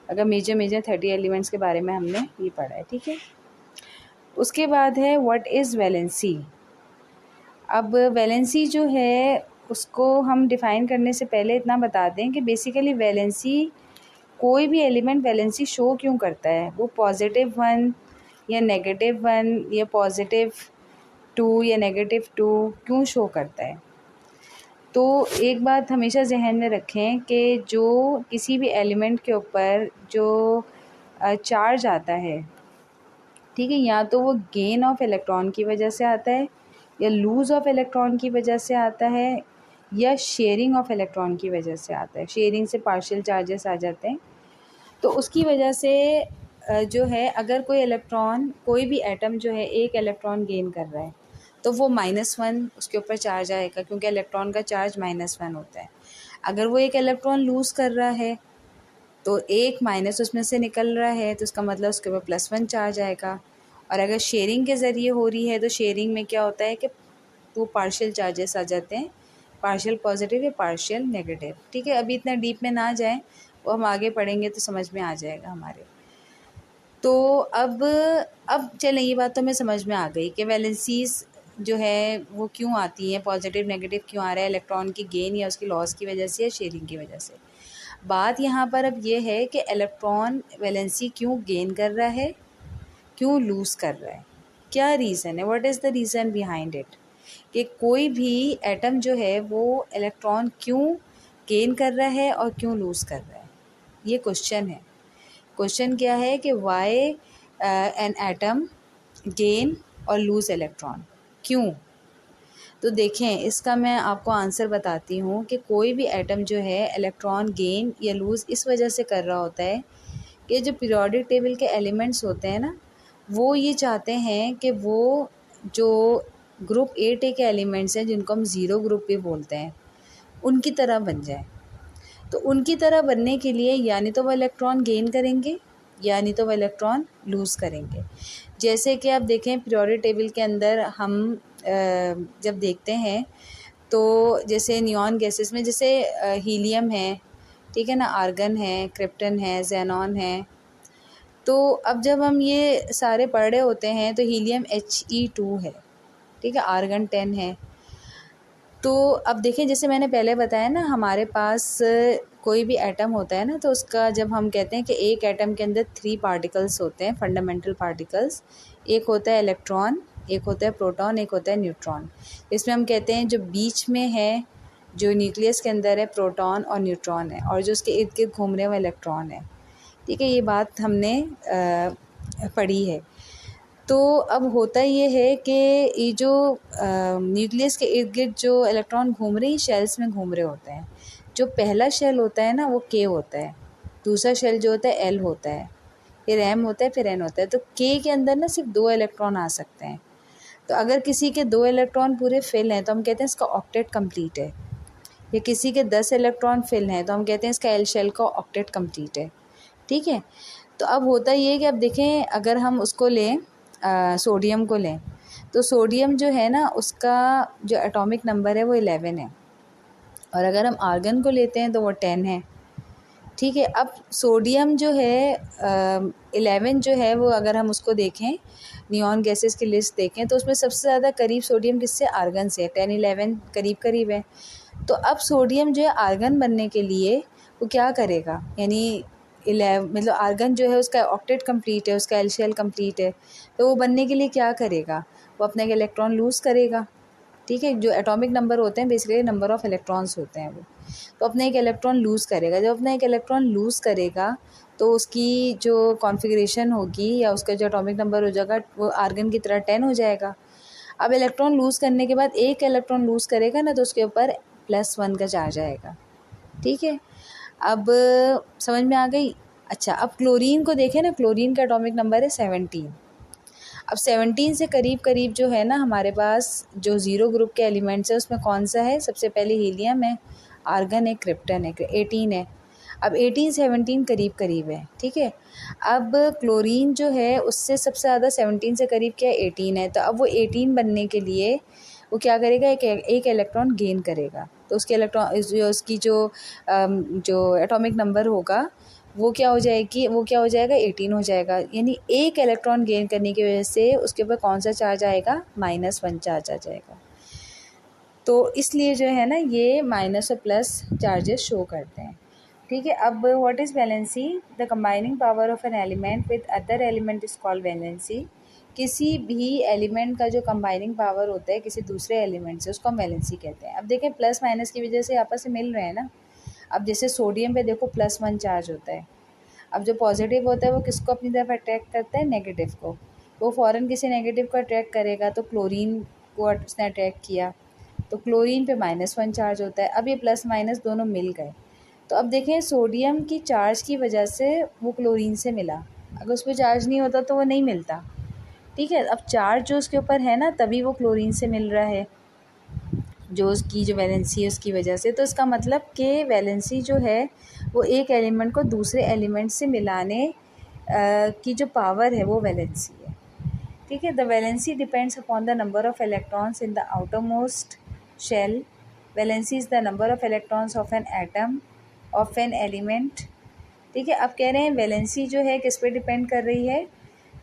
अगर मेजर 30 एलिमेंट्स के बारे में हमने ये पढ़ा है, ठीक है। उसके बाद है व्हाट इज़ वैलेंसी। अब वैलेंसी जो है उसको हम डिफ़ाइन करने से पहले इतना बता दें कि बेसिकली वैलेंसी, कोई भी एलिमेंट वैलेंसी शो क्यों करता है, वो +1 या -1 या +2 या -2 क्यों शो करता है। तो एक बात हमेशा जहन में रखें कि जो किसी भी एलिमेंट के ऊपर जो चार्ज आता है, ठीक है, या तो वो गेन ऑफ इलेक्ट्रॉन की वजह से आता है या लूज़ ऑफ इलेक्ट्रॉन की वजह से आता है या शेयरिंग ऑफ इलेक्ट्रॉन की वजह से आता है। शेयरिंग से पार्शियल चार्जेस आ जाते हैं। तो उसकी वजह से जो है अगर कोई इलेक्ट्रॉन, कोई भी एटम जो है एक इलेक्ट्रॉन गेन कर रहा है तो वो -1 उसके ऊपर चार्ज आएगा, क्योंकि इलेक्ट्रॉन का चार्ज -1 होता है। अगर वो एक इलेक्ट्रॉन लूज़ कर रहा है तो एक माइनस उसमें से निकल रहा है, तो उसका मतलब उसके ऊपर +1 चार्ज आएगा। और अगर शेयरिंग के ज़रिए हो रही है तो शेयरिंग में क्या होता है कि वो पार्शियल चार्जेस आ जाते हैं, पार्शियल पॉजिटिव या पार्शियल नेगेटिव। ठीक है, अभी इतना डीप में ना जाएं, वो हम आगे पढ़ेंगे तो समझ में आ जाएगा हमारे। तो अब चलें, ये बात तो हमें समझ में आ गई कि वैलेंसीज जो है वो क्यों आती हैं, पॉजिटिव नेगेटिव क्यों आ रहा है, इलेक्ट्रॉन की गेन या उसकी लॉस की वजह से या शेयरिंग की वजह से। बात यहाँ पर अब ये है कि इलेक्ट्रॉन वैलेंसी क्यों गेन कर रहा है, क्यों लूज़ कर रहा है, क्या रीज़न है, what is the reason behind it, कि कोई भी एटम जो है वो इलेक्ट्रॉन क्यों गेन कर रहा है और क्यों लूज़ कर रहा है, ये क्वेश्चन है। क्वेश्चन क्या है कि वाई एन एटम गेन और लूज़ इलेक्ट्रॉन, क्यों। तो देखें, इसका मैं आपको आंसर बताती हूँ कि कोई भी एटम जो है इलेक्ट्रॉन गेन या लूज़ इस वजह से कर रहा होता है कि जो पीरियोडिक टेबल के एलिमेंट्स होते हैं ना, वो ये चाहते हैं कि वो जो ग्रुप 8A के एलिमेंट्स हैं, जिनको हम ज़ीरो ग्रुप भी बोलते हैं, उनकी तरह बन जाए। तो उनकी तरह बनने के लिए यानी तो वो इलेक्ट्रॉन गेन करेंगे यानी तो वो इलेक्ट्रॉन लूज़ करेंगे। जैसे कि आप देखें पीरियोडिक टेबल के अंदर हम जब देखते हैं तो जैसे नियॉन गैसेस में जैसे हीलियम है, ठीक है ना, आर्गन है, क्रिप्टन है, ज़ेनॉन है। तो अब जब हम ये सारे पढ़ रहे होते हैं तो हीलियम He2 है, ठीक है, आर्गन 10 है। तो अब देखें, जैसे मैंने पहले बताया ना, हमारे पास कोई भी एटम होता है ना, तो उसका जब हम कहते हैं कि एक एटम के अंदर 3 पार्टिकल्स होते हैं, फंडामेंटल पार्टिकल्स। एक होता है इलेक्ट्रॉन, एक होता है प्रोटॉन, एक होता है न्यूट्रॉन। इसमें हम कहते हैं जो बीच में है, जो न्यूक्लियस के अंदर है, प्रोटॉन और न्यूट्रॉन है, और जो उसके इर्द गिर्द घूम रहे हैं वो इलेक्ट्रॉन है। ठीक है, ये बात हमने पढ़ी है। तो अब होता ये है कि ये जो न्यूक्लियस के इर्द गिर्द जो इलेक्ट्रॉन घूम रहे हैं, शेल्स में घूम रहे होते हैं। जो पहला शेल होता है ना वो K होता है, दूसरा शेल जो होता है L होता है, फिर M होता है, फिर N होता है। तो K के अंदर ना सिर्फ 2 इलेक्ट्रॉन आ सकते हैं। तो अगर किसी के 2 इलेक्ट्रॉन पूरे फिल हैं तो हम कहते हैं इसका ऑक्टेट कंप्लीट है, या किसी के 10 इलेक्ट्रॉन फिल हैं तो हम कहते हैं इसका L शेल का ऑक्टेट कंप्लीट है। ठीक है, तो अब होता ये है कि अब देखें, अगर हम उसको लें सोडियम को लें, तो सोडियम जो है ना उसका जो एटॉमिक नंबर है वो 11 है, और अगर हम आर्गन को लेते हैं तो वो 10 है। ठीक है, अब सोडियम जो है 11 जो है वो अगर हम उसको देखें, नियॉन गैसेस की लिस्ट देखें, तो उसमें सबसे ज़्यादा करीब सोडियम किससे, आर्गन से, 10 11 करीब करीब है। तो अब सोडियम जो है आर्गन बनने के लिए वो क्या करेगा, यानी 11 मतलब आर्गन जो है उसका ऑक्टेट कंप्लीट है, उसका एल शेल कंप्लीट है, तो वो बनने के लिए क्या करेगा, वो अपने एक इलेक्ट्रॉन लूज़ करेगा। ठीक है, जो एटॉमिक नंबर होते हैं बेसिकली नंबर ऑफ़ इलेक्ट्रॉन्स होते हैं वो, तो अपना एक इलेक्ट्रॉन लूज़ करेगा। जब अपना एक इलेक्ट्रॉन लूज़ करेगा तो उसकी जो कॉन्फ़िगरेशन होगी या उसका जो एटॉमिक नंबर हो जाएगा वो आर्गन की तरह 10 हो जाएगा। अब इलेक्ट्रॉन लूज़ करने के बाद एक इलेक्ट्रॉन लूज़ करेगा ना, तो उसके ऊपर +1 का चार्ज आएगा। ठीक है, अब समझ में आ गई। अच्छा, अब क्लोरीन को देखें ना, क्लोरीन का एटॉमिक नंबर है 17। अब 17 से करीब करीब जो है ना हमारे पास जो ज़ीरो ग्रुप के एलिमेंट्स है उसमें कौन सा है, सबसे पहले हीलियम है, आर्गन है, क्रिप्टन है, 18 है। अब 18 17 करीब करीब है। ठीक है, अब क्लोरीन जो है उससे सबसे ज़्यादा 17 से करीब क्या है, 18 है। तो अब वो 18 बनने के लिए वो क्या करेगा, एक इलेक्ट्रॉन गेन करेगा। तो उसके इलेक्ट्रॉन जो उसकी जो एटॉमिक नंबर होगा वो क्या हो जाएगा 18 हो जाएगा। यानी एक इलेक्ट्रॉन गेन करने की वजह से उसके ऊपर कौन सा चार्ज आएगा, -1 चार्ज आ जाएगा। तो इसलिए जो है ना ये माइनस और प्लस चार्जेस शो करते हैं। ठीक है, अब what is valency? The combining power of an element with other element is called valency. किसी भी एलिमेंट का जो कंबाइनिंग पावर होता है किसी दूसरे एलिमेंट से, उसको हम वैलेंसी कहते हैं। अब देखें प्लस माइनस की वजह से आपस में मिल रहे हैं ना। अब जैसे सोडियम पे देखो +1 चार्ज होता है। अब जो पॉजिटिव होता है वो किसको अपनी तरफ अट्रैक्ट करता है, नेगेटिव को। वो फ़ौरन किसी नेगेटिव को अट्रैक्ट करेगा, तो क्लोरीन को उसने अट्रैक्ट किया, तो क्लोरीन पे -1 चार्ज होता है। अब ये प्लस माइनस दोनों मिल गए। तो अब देखें सोडियम की चार्ज की वजह से वो क्लोरीन से मिला, अगर उस पर चार्ज नहीं होता तो वो नहीं मिलता। ठीक है, अब चार्ज जो उसके ऊपर है ना, तभी वो क्लोरीन से मिल रहा है, जो उसकी जो वैलेंसी है उसकी वजह से। तो इसका मतलब कि वैलेंसी जो है वो एक एलिमेंट को दूसरे एलिमेंट से मिलाने की जो पावर है वो वैलेंसी है। ठीक है, the valency depends upon the number of electrons in the outer most shell. Valency is the number of electrons of an atom of an element. ठीक है, अब कह रहे हैं वैलेंसी जो है किस पे डिपेंड कर रही है,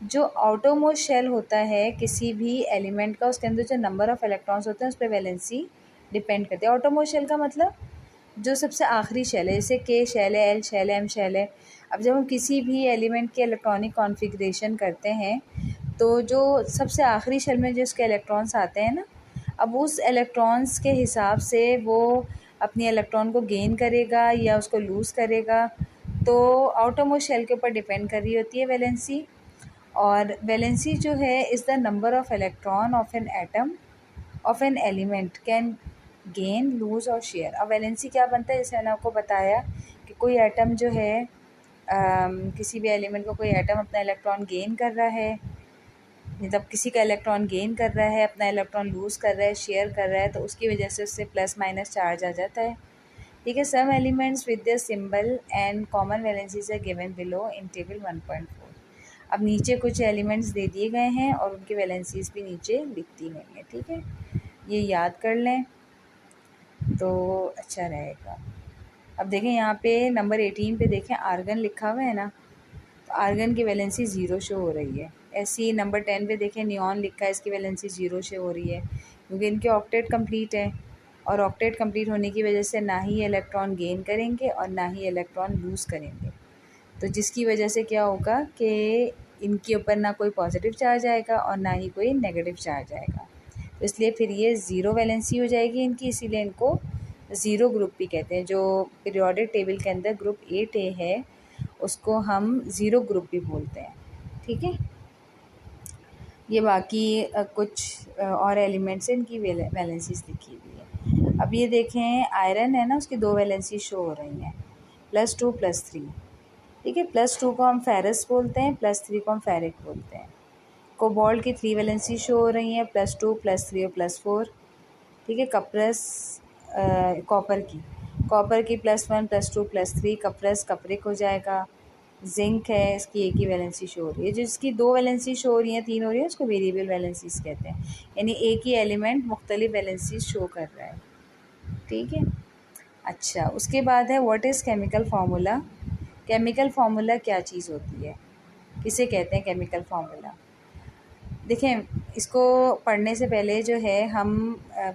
जो आउटरमोस्ट शेल होता है किसी भी एलिमेंट का, उसके अंदर जो नंबर ऑफ इलेक्ट्रॉन्स होते हैं उस पर वैलेंसी डिपेंड करती है। आउटरमोस्ट शेल का मतलब जो सबसे आखिरी शेल है, जैसे के शेल है, एल शेल है, एम शेल है। अब जब हम किसी भी एलिमेंट के इलेक्ट्रॉनिक कॉन्फ़िगरेशन करते हैं तो जो सबसे आखिरी शेल में जो उसके इलेक्ट्रॉन्स आते हैं ना, अब उस इलेक्ट्रॉन्स के हिसाब से वो अपनी इलेक्ट्रॉन को गेन करेगा या उसको लूज़ करेगा। तो आउटर मोस्ट शेल के ऊपर डिपेंड कर रही होती है वैलेंसी। और वैलेंसी जो है is the number of electron of an atom of an element can gain lose और शेयर। अब वैलेंसी क्या बनता है, जैसे मैंने आपको बताया कि कोई एटम जो है किसी भी एलिमेंट को कोई एटम अपना इलेक्ट्रॉन गेन कर रहा है, मतलब किसी का इलेक्ट्रॉन गेन कर रहा है, अपना इलेक्ट्रॉन लूज़ कर रहा है, शेयर कर रहा है, तो उसकी वजह से उससे प्लस माइनस चार्ज आ जाता है। ठीक है, some elements with the symbol and common valencies are given below in table 1.4। अब नीचे कुछ एलिमेंट्स दे दिए गए हैं और उनकी वैलेंसीज भी नीचे लिखती गई हैं। ठीक है, ये याद कर लें तो अच्छा रहेगा। अब देखें यहाँ पे नंबर 18 पे देखें आर्गन लिखा हुआ है ना, तो आर्गन की वैलेंसी 0 शो हो रही है। ऐसे ही नंबर 10 पे देखें नियॉन लिखा है, इसकी वैलेंसी 0 शो हो रही है, क्योंकि इनके ऑक्टेट कंप्लीट है और ऑक्टेट कंप्लीट होने की वजह से ना ही इलेक्ट्रॉन गेन करेंगे और ना ही इलेक्ट्रॉन लूज़ करेंगे। तो जिसकी वजह से क्या होगा कि इनके ऊपर ना कोई पॉजिटिव चार्ज आएगा और ना ही कोई नेगेटिव चार्ज आएगा। तो इसलिए फिर ये ज़ीरो वैलेंसी हो जाएगी इनकी, इसीलिए इनको ज़ीरो ग्रुप भी कहते हैं। जो पीरियोडिक टेबल के अंदर ग्रुप 8A है उसको हम ज़ीरो ग्रुप भी बोलते हैं। ठीक है, ये बाकी कुछ और एलिमेंट्स हैं, इनकी वैलेंसीज लिखी हुई है। अब ये देखें आयरन है ना, उसकी 2 वैलेंसी शो हो रही हैं, +2 +3। ठीक है, +2 को हम फेरस बोलते हैं, +3 को हम फेरिक बोलते हैं। कोबाल्ट की 3 वैलेंसी शो हो रही हैं, +2 +3 और +4। ठीक है, कपरस कॉपर की +1 +2 +3, कपरस कपरिक हो जाएगा। जिंक है, इसकी एक ही वैलेंसी शो हो रही है। जो इसकी 2 वैलेंसी शो हो रही हैं, 3 हो रही है, उसको वेरिएबल वैलेंसीज कहते हैं, यानी एक ही एलिमेंट मुख्तलिफ वैलेंसीज शो कर रहा है। ठीक है, अच्छा उसके बाद है what is chemical formula. Chemical formula क्या चीज़ होती है, किसे कहते हैं केमिकल फार्मूला। देखें, इसको पढ़ने से पहले जो है हम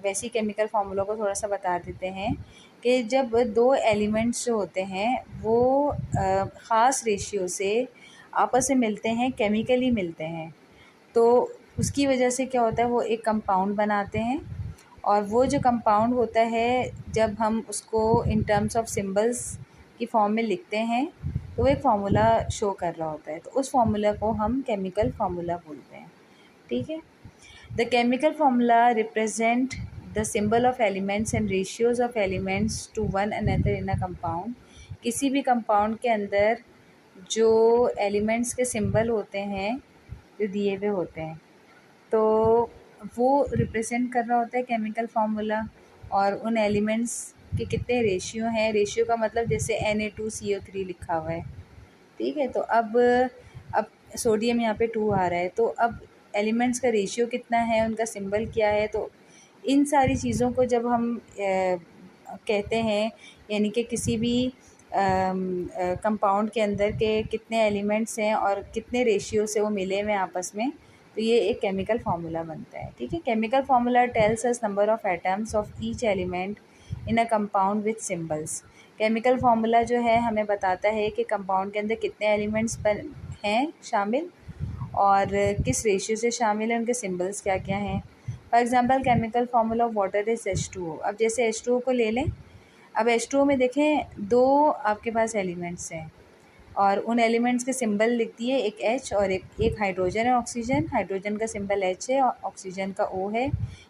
वैसी केमिकल फार्मूला को थोड़ा सा बता देते हैं कि जब 2 एलिमेंट्स जो होते हैं वो ख़ास रेशियो से आपस में मिलते हैं, केमिकली मिलते हैं, तो उसकी वजह से क्या होता है, वो एक कंपाउंड बनाते हैं। और वो जो कंपाउंड होता है जब हम उसको इन टर्म्स ऑफ सिंबल्स की फॉर्म में लिखते हैं तो वो एक फार्मूला शो कर रहा होता है, तो उस फार्मूला को हम केमिकल फार्मूला बोलते हैं। ठीक है, the chemical formula represent the symbol of elements and ratios of elements to one another in a compound. किसी भी कंपाउंड के अंदर जो एलिमेंट्स के सिंबल होते हैं जो दिए हुए होते हैं, तो वो रिप्रेजेंट कर रहा होता है केमिकल फार्मूला, और उन एलिमेंट्स के कितने रेशियो हैं। रेशियो का मतलब जैसे Na2CO3 लिखा हुआ है। ठीक है, तो अब सोडियम यहाँ पे 2 आ रहा है, तो अब एलिमेंट्स का रेशियो कितना है, उनका सिंबल क्या है, तो इन सारी चीज़ों को जब हम कहते हैं, यानी कि किसी भी कंपाउंड के अंदर के कितने एलिमेंट्स हैं और कितने रेशियो से वो मिले हुए हैं आपस में, तो ये एक केमिकल फार्मूला बनता है। ठीक है, chemical formula tells us number of atoms of each element in a compound with symbols. Chemical formula जो है हमें बताता है कि कंपाउंड के अंदर कितने एलिमेंट्स हैं शामिल और किस रेशियो से शामिल हैं, उनके सिंबल्स क्या क्या हैं। For example chemical formula of water is H2O। अब जैसे H2O को ले लें, अब H2O में देखें दो आपके पास एलिमेंट्स हैं और उन एलिमेंट्स के सिंबल लिख दिए, एक H और एक हाइड्रोजन है, ऑक्सीजन। हाइड्रोजन का सिंबल H है और ऑक्सीजन का O है।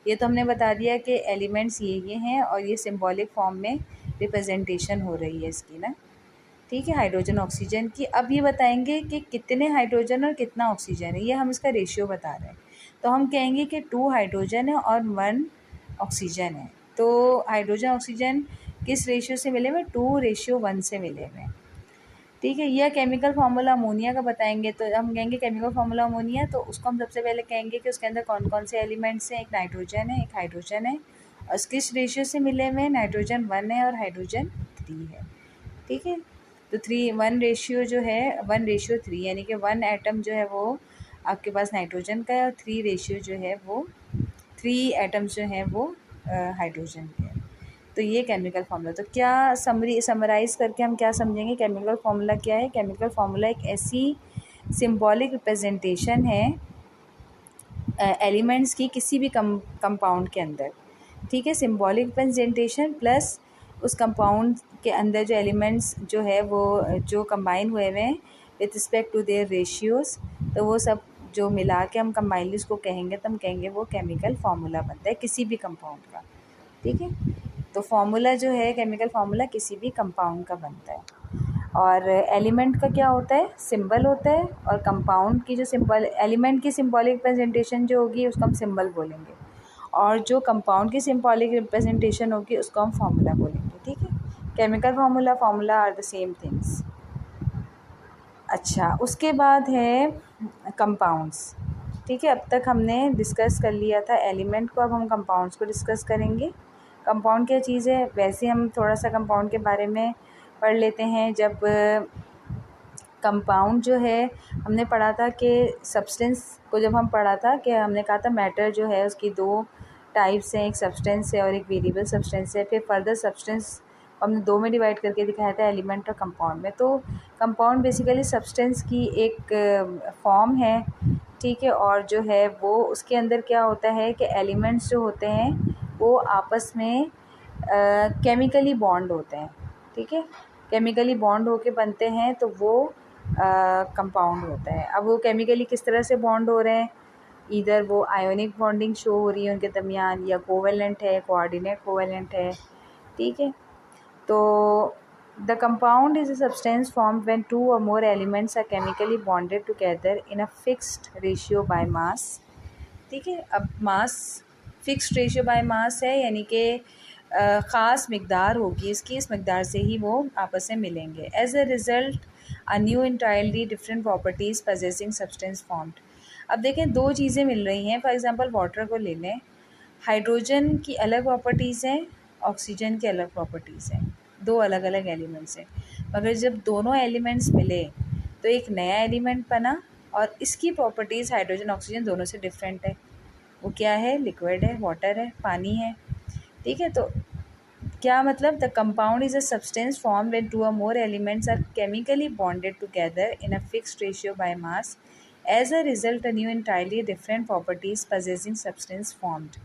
ये तो हमने बता दिया कि एलिमेंट्स ये हैं और ये सिंबॉलिक फॉर्म में रिप्रेजेंटेशन हो रही है इसकी ना। ठीक है, हाइड्रोजन ऑक्सीजन की। अब ये बताएंगे कि कितने हाइड्रोजन और कितना ऑक्सीजन है, ये हम इसका रेशियो बता रहे हैं। तो हम कहेंगे कि 2 हाइड्रोजन है और 1 ऑक्सीजन है। तो हाइड्रोजन ऑक्सीजन किस रेशियो से मिले हुए, 2:1 से मिले हुए। ठीक है, यह केमिकल फार्मूला अमोनिया का बताएंगे। तो हम कहेंगे केमिकल फार्मूला अमोनिया, तो उसको हम सबसे पहले कहेंगे कि उसके अंदर कौन कौन से एलिमेंट्स हैं। एक नाइट्रोजन है, एक हाइड्रोजन है और किस रेशियो से मिले हुए, नाइट्रोजन 1 है और हाइड्रोजन 3 है। ठीक है, तो 1 रेशियो जो है 1:3, यानी कि 1 एटम जो है वो आपके पास नाइट्रोजन का है और 3 रेशियो जो है वो 3 एटम्स जो हैं वो हाइड्रोजन के हैं। तो ये केमिकल फार्मूला। तो क्या समराइज़ करके हम क्या समझेंगे, केमिकल फार्मूला क्या है। केमिकल फार्मूला एक ऐसी सिंबॉलिक रिप्रेजेंटेशन है एलिमेंट्स की किसी भी कंपाउंड के अंदर। ठीक है, सिंबॉलिक रिप्रेजेंटेशन प्लस उस कंपाउंड के अंदर जो एलिमेंट्स जो है वो जो कंबाइन हुए हुए हैं with respect to their ratios, तो वो सब जो मिला के हम कंबाइनली उसको कहेंगे, तो हम कहेंगे वो केमिकल फार्मूला बनता है किसी भी कंपाउंड का। ठीक है, तो फार्मूला जो है केमिकल फार्मूला किसी भी कंपाउंड का बनता है। और एलिमेंट का क्या होता है, सिंबल होता है। और कंपाउंड की जो सिंबल, एलिमेंट की सिंबॉलिक रिप्रेजेंटेशन जो होगी उसको हम सिंबल बोलेंगे और जो कंपाउंड की सिंबॉलिक रिप्रेजेंटेशन होगी उसको हम फार्मूला बोलेंगे। ठीक है, chemical formula are the same things. अच्छा, उसके बाद है कंपाउंड्स। ठीक है, अब तक हमने डिस्कस कर लिया था एलिमेंट को, अब हम कंपाउंड्स को डिस्कस करेंगे। कंपाउंड क्या चीज़ है, वैसे हम थोड़ा सा कंपाउंड के बारे में पढ़ लेते हैं। जब कंपाउंड जो है हमने पढ़ा था कि सब्सटेंस को जब हम पढ़ा था कि हमने कहा था मैटर जो है उसकी 2 टाइप्स हैं, एक सब्सटेंस है और एक वेरिएबल सब्सटेंस है। फिर फर्दर सब्सटेंस हमने 2 में डिवाइड करके दिखाया था, एलिमेंट और कंपाउंड में। तो कंपाउंड बेसिकली सब्सटेंस की एक फॉर्म है। ठीक है, और जो है वो उसके अंदर क्या होता है कि एलिमेंट्स जो होते हैं वो आपस में केमिकली बॉन्ड होते हैं। ठीक है, केमिकली बॉन्ड होके बनते हैं तो वो कंपाउंड होता है। अब वो केमिकली किस तरह से बॉन्ड हो रहे हैं, इधर वो आयोनिक बॉन्डिंग शो हो रही है उनके दरमियान, या कोवेलेंट है, कोऑर्डिनेट कोवेलेंट है। ठीक है, तो the compound is a substance formed when 2 or more elements are chemically bonded together in a fixed ratio by mass। ठीक है, अब मास फिक्स्ड रेशियो बाय मास है, यानी कि ख़ास मकदार होगी इसकी, इस मकदार से ही वो आपस में मिलेंगे। As a result a new entirely different properties possessing substance formed. अब देखें 2 चीज़ें मिल रही हैं। फॉर एग्जांपल वाटर को ले लें, हाइड्रोजन की अलग प्रॉपर्टीज़ हैं, ऑक्सीजन की अलग प्रॉपर्टीज़ हैं, 2 अलग अलग एलिमेंट्स हैं। मगर जब दोनों एलिमेंट्स मिले तो एक नया एलिमेंट बना और इसकी प्रॉपर्टीज़ हाइड्रोजन ऑक्सीजन दोनों से डिफरेंट है। वो क्या है, लिक्विड है, वाटर है, पानी है। ठीक है, तो क्या मतलब, the compound is a substance form when 2 or more elements are chemically bonded together in a fixed ratio by mass. As a result, a new entirely different properties possessing substance formed.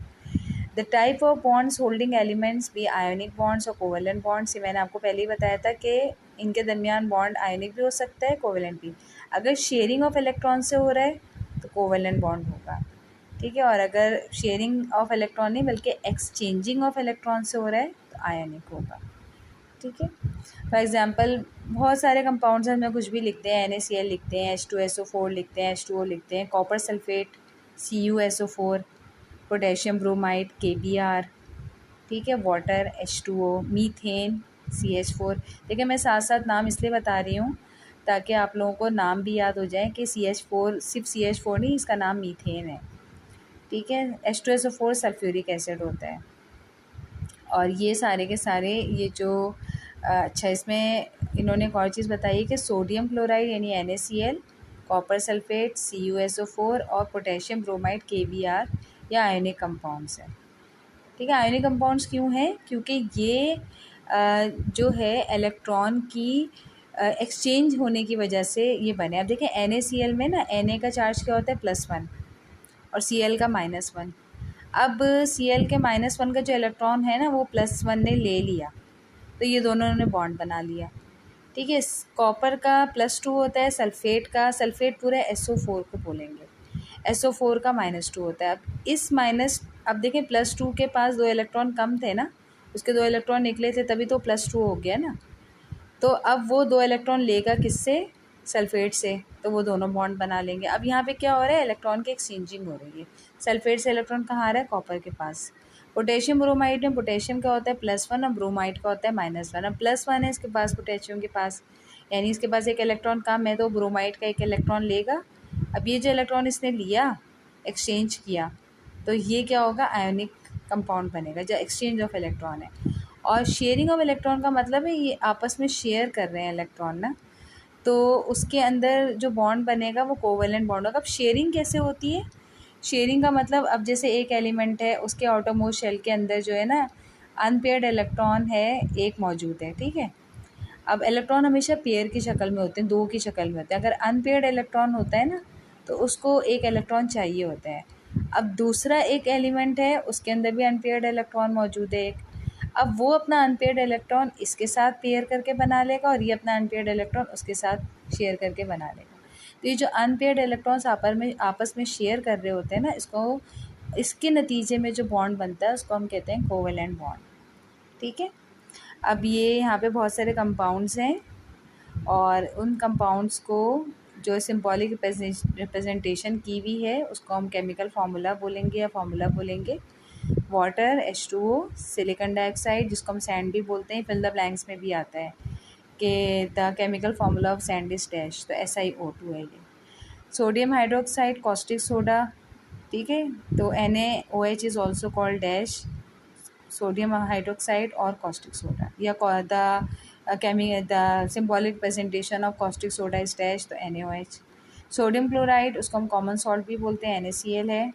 The type of bonds holding elements be ionic bonds और covalent bonds। ये मैंने आपको पहले ही बताया था कि इनके दरमियान बॉन्ड आयनिक भी हो सकता है, कोवेलेंट भी। अगर शेयरिंग ऑफ इलेक्ट्रॉन से हो रहा है तो कोवेलेंट बॉन्ड होगा। ठीक है, और अगर शेयरिंग ऑफ इलेक्ट्रॉन नहीं बल्कि एक्सचेंजिंग ऑफ इलेक्ट्रॉन से हो रहा है तो आयनिक होगा। ठीक है, फॉर एग्जांपल बहुत सारे कंपाउंड्स हमें कुछ भी लिखते हैं, NaCl लिखते हैं, H2SO4 लिखते हैं, H2O लिखते हैं, copper sulphate CuSO4, potassium bromide KBr। ठीक है, वाटर H2O, मीथेन CH4। देखिए मैं साथ साथ नाम इसलिए बता रही हूँ ताकि आप लोगों को नाम भी याद हो जाए कि CH4 सिर्फ CH4 नहीं, इसका नाम मीथेन है। ठीक है, H2SO4 सल्फ्यूरिक एसिड होता है। और ये सारे के सारे ये जो अच्छा इसमें इन्होंने एक और चीज़ बताई कि सोडियम क्लोराइड यानी NaCl, कॉपर सल्फेट CuSO4 और पोटेशियम ब्रोमाइड KBr या आयनिक कंपाउंड्स हैं। ठीक है, आयनिक कंपाउंड्स क्यों हैं? क्योंकि ये जो है इलेक्ट्रॉन की एक्सचेंज होने की वजह से ये बने। अब देखिए NaCl में ना Na का चार्ज क्या होता है +1 और Cl का -1। अब Cl के -1 का जो इलेक्ट्रॉन है ना वो +1 ने ले लिया, तो ये दोनों ने बॉन्ड बना लिया। ठीक है, कॉपर का +2 होता है, सल्फेट पूरा SO4 को बोलेंगे, SO4 का -2 होता है। अब देखें +2 के पास 2 इलेक्ट्रॉन कम थे ना, उसके 2 इलेक्ट्रॉन निकले थे तभी तो +2 हो गया ना। तो अब वो 2 इलेक्ट्रॉन लेगा किससे? सल्फेट से, तो वो दोनों बॉन्ड बना लेंगे। अब यहाँ पे क्या हो रहा है? इलेक्ट्रॉन की एक्सचेंजिंग हो रही है। सल्फेट से इलेक्ट्रॉन कहाँ आ रहा है? कॉपर के पास। पोटेशियम ब्रोमाइड में पोटेशियम का होता है +1 और ब्रोमाइड का होता है -1। अब +1 है इसके पास, पोटेशियम के पास, यानी इसके पास एक इलेक्ट्रॉन कम है, तो ब्रोमाइड का एक इलेक्ट्रॉन लेगा। अब ये जो इलेक्ट्रॉन इसने लिया, एक्सचेंज किया, तो ये क्या होगा? आयोनिक कंपाउंड बनेगा, जो एक्सचेंज ऑफ इलेक्ट्रॉन है। और शेयरिंग ऑफ इलेक्ट्रॉन का मतलब है ये आपस में शेयर कर रहे हैं इलेक्ट्रॉन ना, तो उसके अंदर जो बॉन्ड बनेगा वो कोवेलेंट बॉन्ड होगा। अब शेयरिंग कैसे होती है? शेयरिंग का मतलब, अब जैसे एक एलिमेंट है, उसके आउटरमोस्ट शेल के अंदर जो है ना अनपेयर्ड इलेक्ट्रॉन है एक मौजूद है। ठीक है, अब इलेक्ट्रॉन हमेशा पेयर की शक्ल में होते हैं, 2 की शक्ल में होते हैं। अगर अनपेयर्ड इलेक्ट्रॉन होता है ना तो उसको एक इलेक्ट्रॉन चाहिए होता है। अब दूसरा एक एलिमेंट है, उसके अंदर भी अनपेयर्ड इलेक्ट्रॉन मौजूद है एक। अब वो अपना अनपेयर्ड इलेक्ट्रॉन इसके साथ पेयर करके बना लेगा और ये अपना अनपेयर्ड इलेक्ट्रॉन उसके साथ शेयर करके बना लेगा। तो ये जो अनपेयर्ड इलेक्ट्रॉन्स आपस में शेयर कर रहे होते हैं ना, इसके नतीजे में जो बॉन्ड बनता है उसको हम कहते हैं कोवेलेंट बॉन्ड। ठीक है, अब ये यहाँ पे बहुत सारे कंपाउंड्स हैं और उन कंपाउंड्स को जो सिंबॉलिक रिप्रेजेंटेशन की हुई है उसको हम केमिकल फार्मूला बोलेंगे या फार्मूला बोलेंगे। वाटर H2O, सिलिकॉन डाइऑक्साइड जिसको हम सैंड भी बोलते हैं, फिल द ब्लैंक्स में भी आता है कि the chemical formula of sand is dash, तो SiO2 है ये। सोडियम हाइड्रोक्साइड कॉस्टिक सोडा, ठीक है, तो NaOH is also called dash, sodium hydroxide और कॉस्टिक सोडा, या the symbolic presentation of caustic soda is dash, तो NaOH। सोडियम क्लोराइड उसको हम कॉमन सॉल्ट भी बोलते हैं, NaCl है।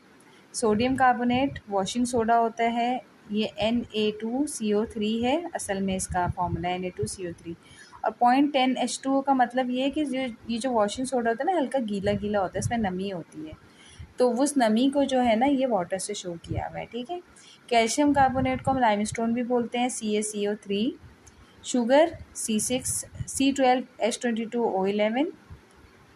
सोडियम कार्बोनेट वॉशिंग सोडा होता है, ये Na2CO3 है, असल में इसका फॉर्मूला है Na2CO3। और 0.10 H2O का मतलब ये है कि ये जो वॉशिंग सोडा होता है ना हल्का गीला गीला होता है, इसमें नमी होती है, तो उस नमी को जो है ना ये वाटर से शो किया हुआ है। ठीक है, कैल्शियम कार्बोनेट को हम लाइमस्टोन भी बोलते हैं, CaCO3। शुगर C12H22O11,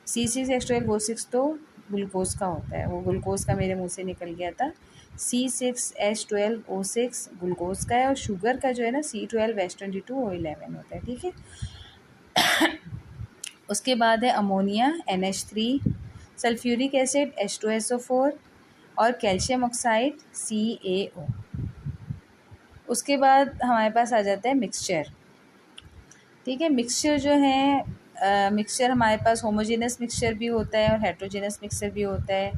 C6H12O6 तो ग्लूकोज का होता है, वो ग्लूकोज का मेरे मुंह से निकल गया था। C6H12O6 ग्लूकोज का है और शुगर का जो है ना C12H22O11 होता है। ठीक है, उसके बाद है ammonia NH3, sulphuric acid H2SO4 और कैल्शियम ऑक्साइड CaO। उसके बाद हमारे पास आ जाता है मिक्सचर। ठीक है, मिक्सचर जो है मिक्सचर हमारे पास होमोजेनस मिक्सचर भी होता है और हेट्रोजेनस मिक्सचर भी होता है।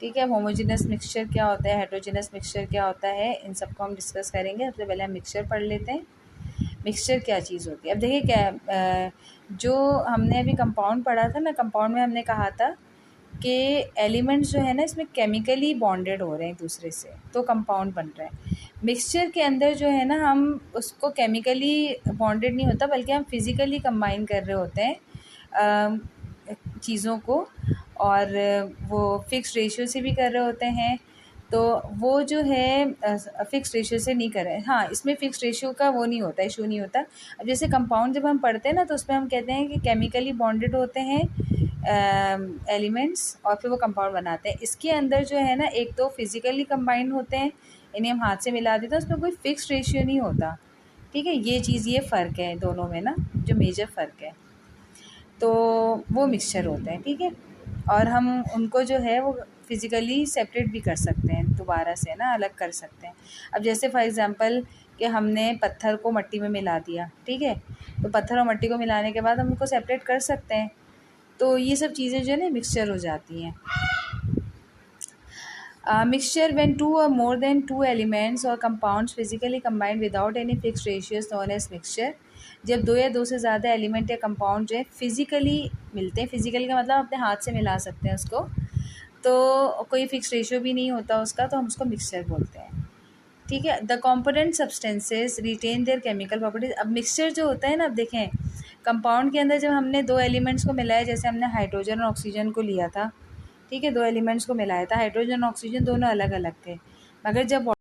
ठीक है, होमोजेनस मिक्सचर क्या होता है, हेट्रोजेनस मिक्सचर क्या होता है, इन सबको हम डिस्कस करेंगे। सबसे पहले हम मिक्सचर पढ़ लेते हैं। मिक्सचर क्या चीज़ होती है? अब देखिए क्या जो हमने अभी कंपाउंड पढ़ा था ना, कंपाउंड में हमने कहा था कि एलिमेंट्स जो है ना इसमें केमिकली बॉन्डेड हो रहे हैं एक दूसरे से, तो कंपाउंड बन रहा है। मिक्सचर के अंदर जो है ना हम उसको केमिकली बॉन्डेड नहीं होता, बल्कि हम फिज़िकली कंबाइन कर रहे होते हैं चीज़ों को, और वो फिक्स रेशियो से भी कर रहे होते हैं। तो वो जो है फिक्स रेशियो से नहीं कर रहे हैं। हाँ, इसमें फिक्स रेशियो का वो नहीं होता, इशू नहीं होता। अब जैसे कंपाउंड जब हम पढ़ते हैं ना तो उसमें हम कहते हैं कि केमिकली बॉन्डेड होते हैं एलिमेंट्स और फिर वो कंपाउंड बनाते हैं। इसके अंदर जो है ना एक तो फिज़िकली कंबाइंड होते हैं, इन्हें हम हाथ से मिला देते हैं, उसमें कोई फिक्स रेशियो नहीं होता। ठीक है, ये फ़र्क है दोनों में ना, जो मेजर फ़र्क है, तो वो मिक्सचर होते हैं। ठीक है, और हम उनको जो है वो फिज़िकली सेपरेट भी कर सकते हैं, दोबारा से ना अलग कर सकते हैं। अब जैसे फॉर एग्ज़ाम्पल कि हमने पत्थर को मिट्टी में मिला दिया, ठीक है, तो पत्थर और मिट्टी को मिलाने के बाद हम उनको सेपरेट कर सकते हैं, तो ये सब चीज़ें जो है ना मिक्सचर हो जाती हैं। Mixture when two or more than two elements or compounds physically combined without any fixed ratio is known as mixture. जब दो या दो से ज़्यादा एलिमेंट या कंपाउंड जो है फिज़िकली मिलते हैं, फिज़िकली का मतलब अपने हाथ से मिला सकते हैं उसको, तो कोई फिक्स रेशियो भी नहीं होता उसका, तो हम उसको मिक्सचर बोलते हैं। ठीक है। The component substances retain their chemical properties. अब मिक्सचर जो होता है ना, अब देखें कंपाउंड के अंदर जब हमने दो एलिमेंट्स को मिलाया, जैसे हमने हाइड्रोजन और ऑक्सीजन को लिया था, ठीक है, दो एलिमेंट्स को मिलाया था, हाइड्रोजन और ऑक्सीजन दोनों अलग अलग थे, मगर जब